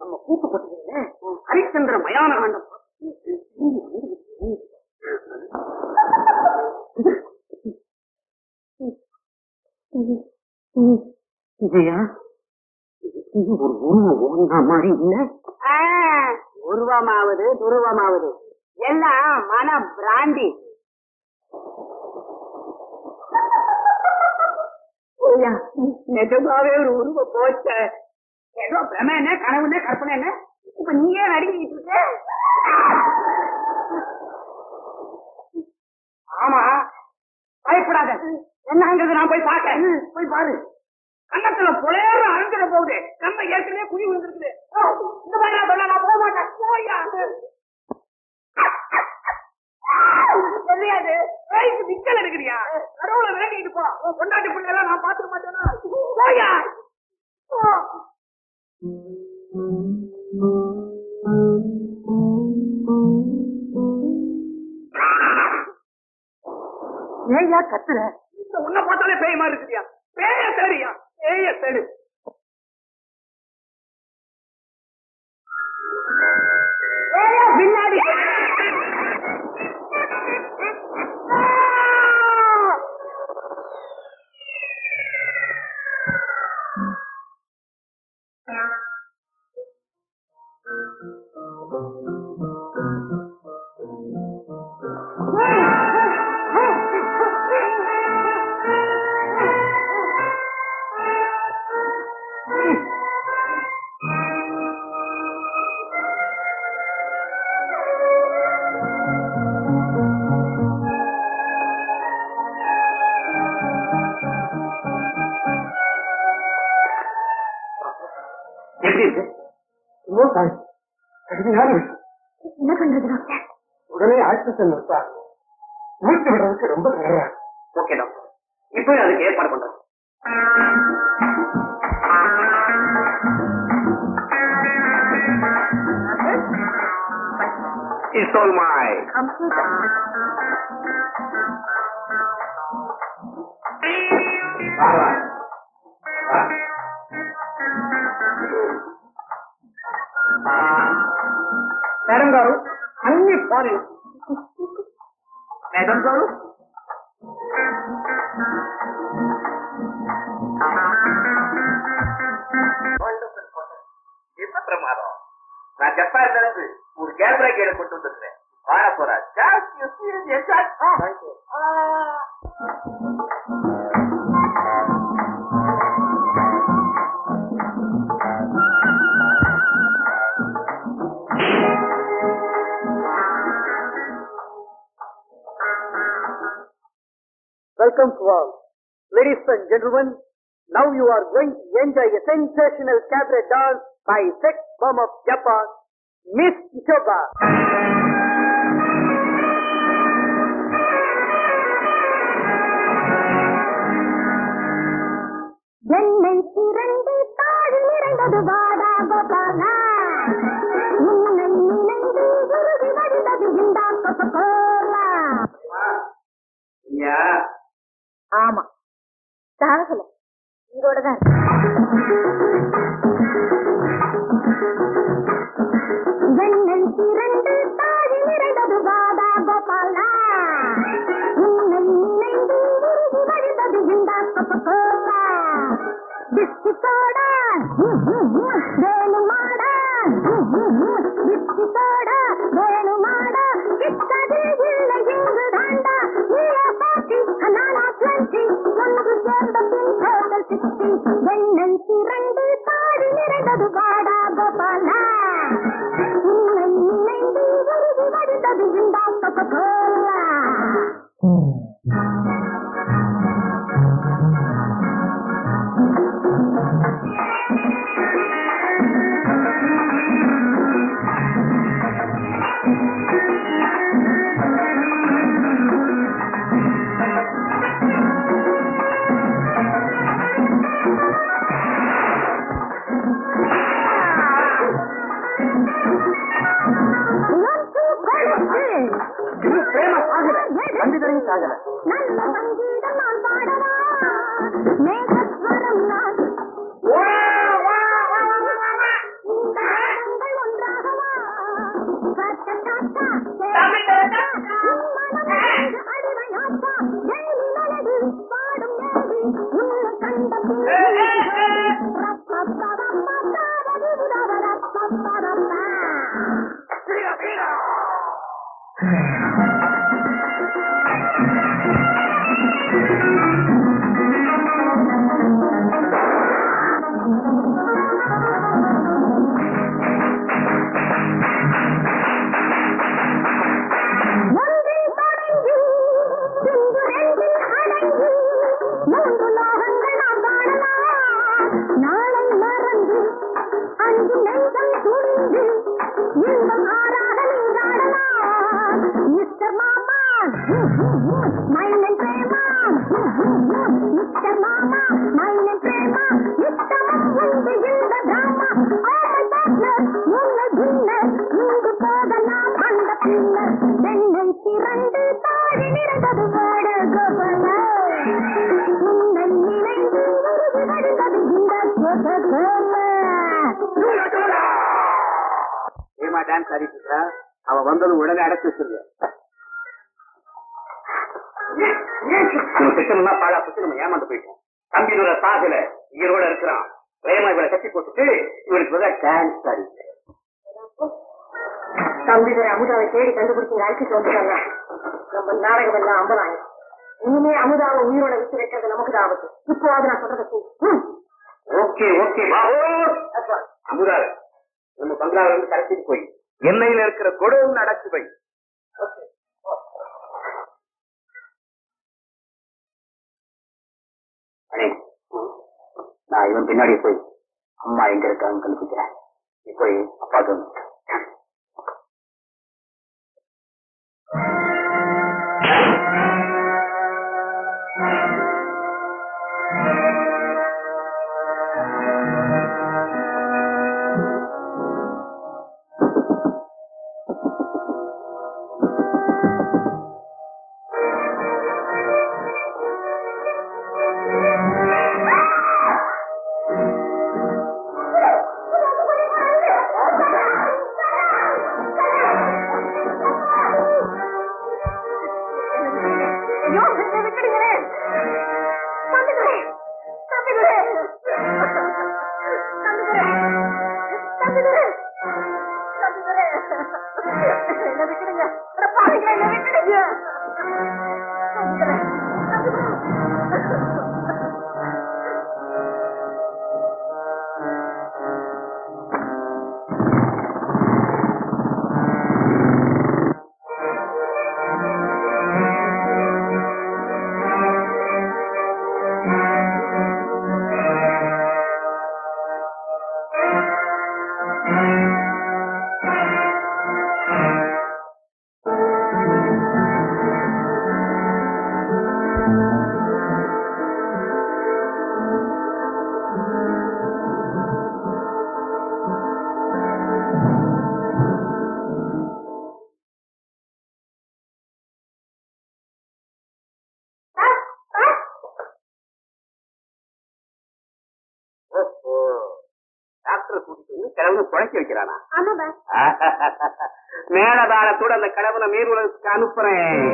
நம்ம கூட்டுப்பட்டு ஹரிச்சந்திர மயான காண்டம். விஜயா, ஒரு உருவம் மாதிரி இல்ல? உருவமாவது துருவமாவது எல்லாம் மன பிராந்தி. நிஜமாவே ஒரு உருவ போச்ச. ஏதோ பிரம என்ன, கனவுன்னு, கற்பனை என்ன? இப்ப நீயே நடிக்கிட்டு இருக்க. ஆமா, பயப்படாத. என்னங்கிறது நான் போய் பார்க்க. போய் பாரு. கண்ணத்துல புலையார அரைஞ்சிட போகுது. நம்ம ஏற்கனவே குழி விழுந்துருக்குது. இந்த மாதிரி நான் போக மாட்டேன். போயா தெரியாது நிக்கல் எடுக்கிறியா? கடவுளை வேண்டிட்டு போ. பொண்டாட்டி பிள்ளை எல்லாம் நான் பாத்துக்க மாட்டேன்னா போயா. ஏயா கத்துற? உன்னை பார்த்தாலே பேய் மாதிரி இருக்குதியா? பேய தேடியா? பேய தேடு. பின்னாடி என்ன பண்றது டாக்டர்? உடனே ஆக்சிஜன் நிறுத்தா மூச்சு விடுறதுக்கு ரொம்ப நேரம். ஓகே டாக்டர், இப்போ அதுக்கு ஏற்பாடு பண்றேன். It's all mine. మేడం గారు అన్ని ఫారిన్. మేడం గారు என்ன பிரமாதம். நான் ஜப்பான்ல இருந்து ஒரு கேமரா கேட கொண்டு வந்துருக்கேன். வாழ போறா. Welcome to all. Ladies and gentlemen, now you are going to enjoy a sensational cabaret dance by sex bomb of Japan, Miss Isoba. என்னை திரண்டு தாழ் நிறைந்தது வாடா கோபாலா, உன்னை நினைந்து உருகி வடிந்தது இந்த கோலா. ஆமா, சாகல, இதோட தான். என்னை திரண்டு தாழ் நிறைந்தது வாடா கோபாலா, உன்னை நினைந்து உருகி வடிந்தது இந்த கோலா. பிஸ்கோடா வேணுமாடா, பிஸ்கோடா வேணுமாடா, கிட்டது இல்லை இங்கு தாண்டா. நானா 20 ஒன்று சேர்ந்த பின் டோட்டல் 60. வெண்ணை திரண்டு தாடி நிறைந்தது வாடா கோபாலா, உன்னை நினைந்து உருகி வடிந்தது இந்த கோலா. நல்ல சங்கீதம் நான் பாடவா, மேகஸ்வரம் நான் ஒன்றாகவா, காத்த காத்தா அடிமையாத்தா ஜெயிலி நலது பாடும் நேடி உன்னை கண்ட ஏமா டான்ஸ் ஆடிட்டு இருக்கா? அவ வந்தது உடனே அடைச்சு வச்சிருக்க. திட்டம்னா பாழா போட்டு நம்ம ஏமாந்து போயிட்டோம். தம்பியோட சாகல இவரோட இருக்கிறான். பிரேமா இவரை கட்டி போட்டுட்டு இவருக்கு டான்ஸ் ஆடி. தம்பிதுரை அமுதாவை தேடி கண்டுபிடிச்சு அழைச்சிட்டு வந்துட்டாங்க. நம்ம நாடகம் எல்லாம் அம்பலாயிரம். இனிமே அமுதாவை உயிரோட விட்டு வைக்கிறது நமக்கு தான் ஆபத்து. இப்போ அது நான் சொல்றத ஓகே ஓகே அமுதா நம்ம பங்களாவில இருந்து கரைச்சிட்டு போய் எண்ணெயில இருக்கிற கொடவுன்னு அடைச்சு போய். நான் இவன் பின்னாடி போய் அம்மா எங்க இருக்காங்க கண்டுபிடிக்கிறேன். நீ போய் அப்பாவுக்கு குழச்சி வைக்கிறானா? மேலதாளத்தோட அந்த கடவுளை மேல் உலகத்துக்கு அனுப்புறேன்.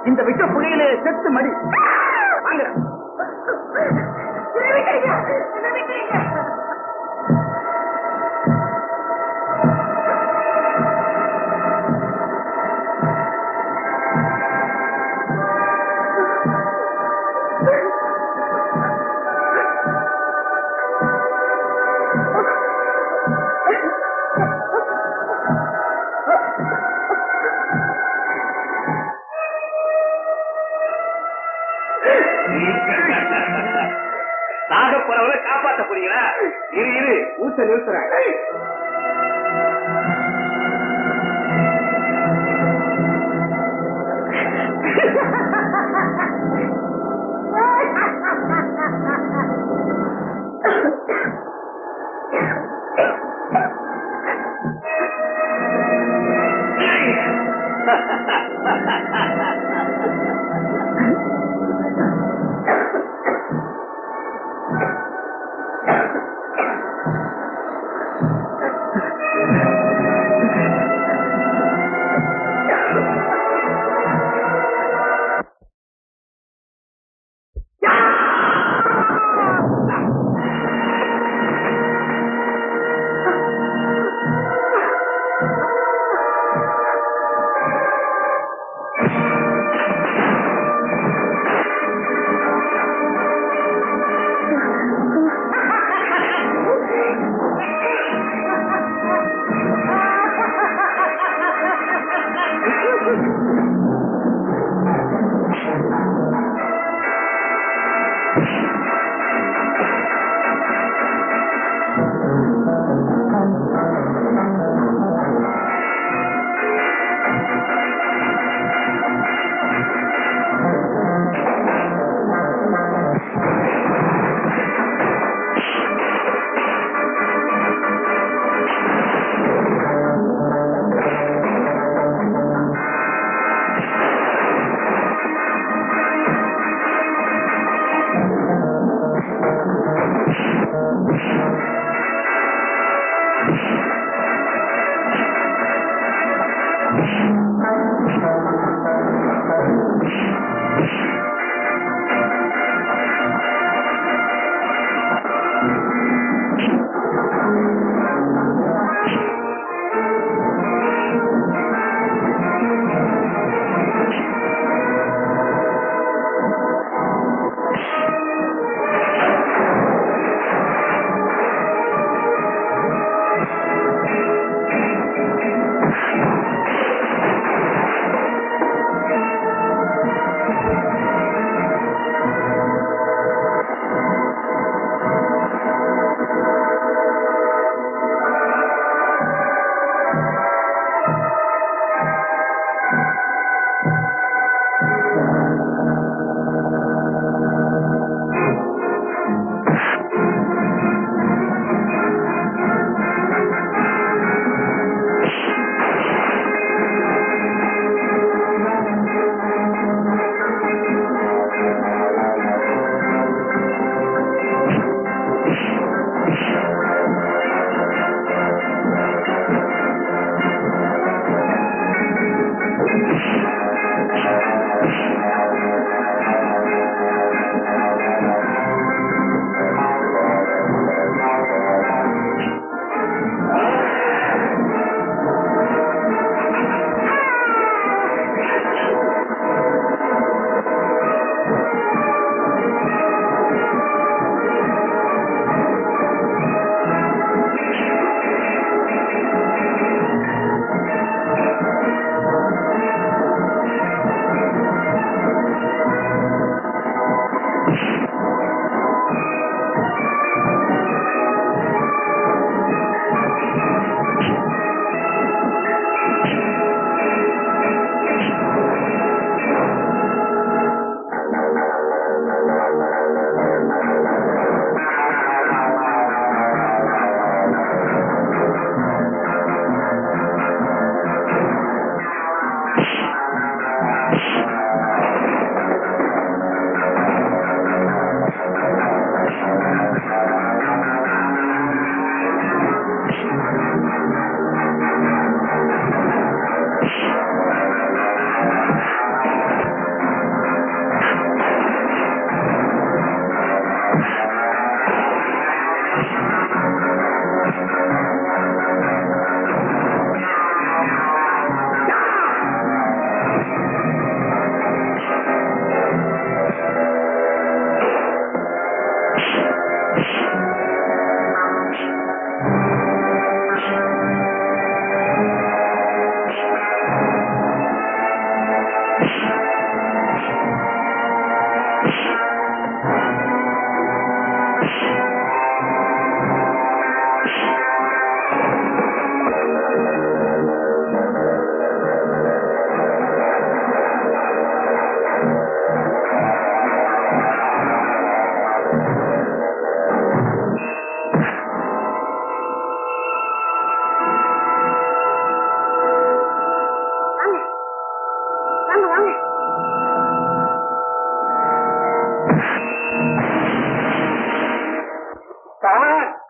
இந்த விட்ட புள்ளியில செத்து மடி வாங்க. நாகப்பறவரை காப்பாற்ற போறீங்களா? இரு ஊட்ட நிறுத்துறேன்.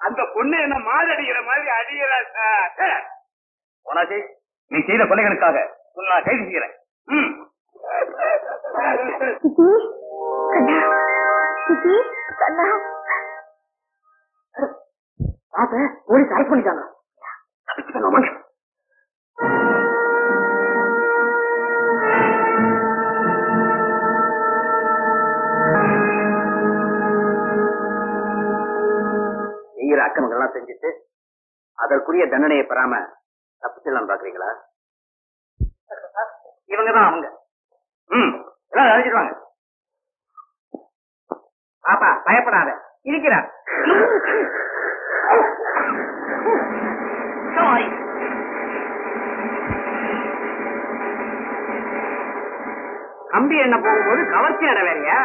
அந்த பொண்ணு என்ன மாடு அடிக்கிற மாதிரி அடிக்கிறா சார். போனாச்சி, நீ செய்த கொலைகளுக்காக நான் கைது செய்கிறேன். போலீஸ் அரெஸ்ட் பண்ணிட்டாங்க. செய்கிற அக்கிரமங்கள்லாம் செஞ்சுட்டு அதற்குரிய தண்டனையை பெறாம தப்பிச்செல்லாம் பாக்குறீங்களா? இவங்கதான் அவங்க. எல்லாம் அழைச்சிடுவாங்க. பாப்பா பயப்படாத, இருக்கிறார். கம்பி எண்ண போகும்போது கவர்ச்சி நட வேறையா?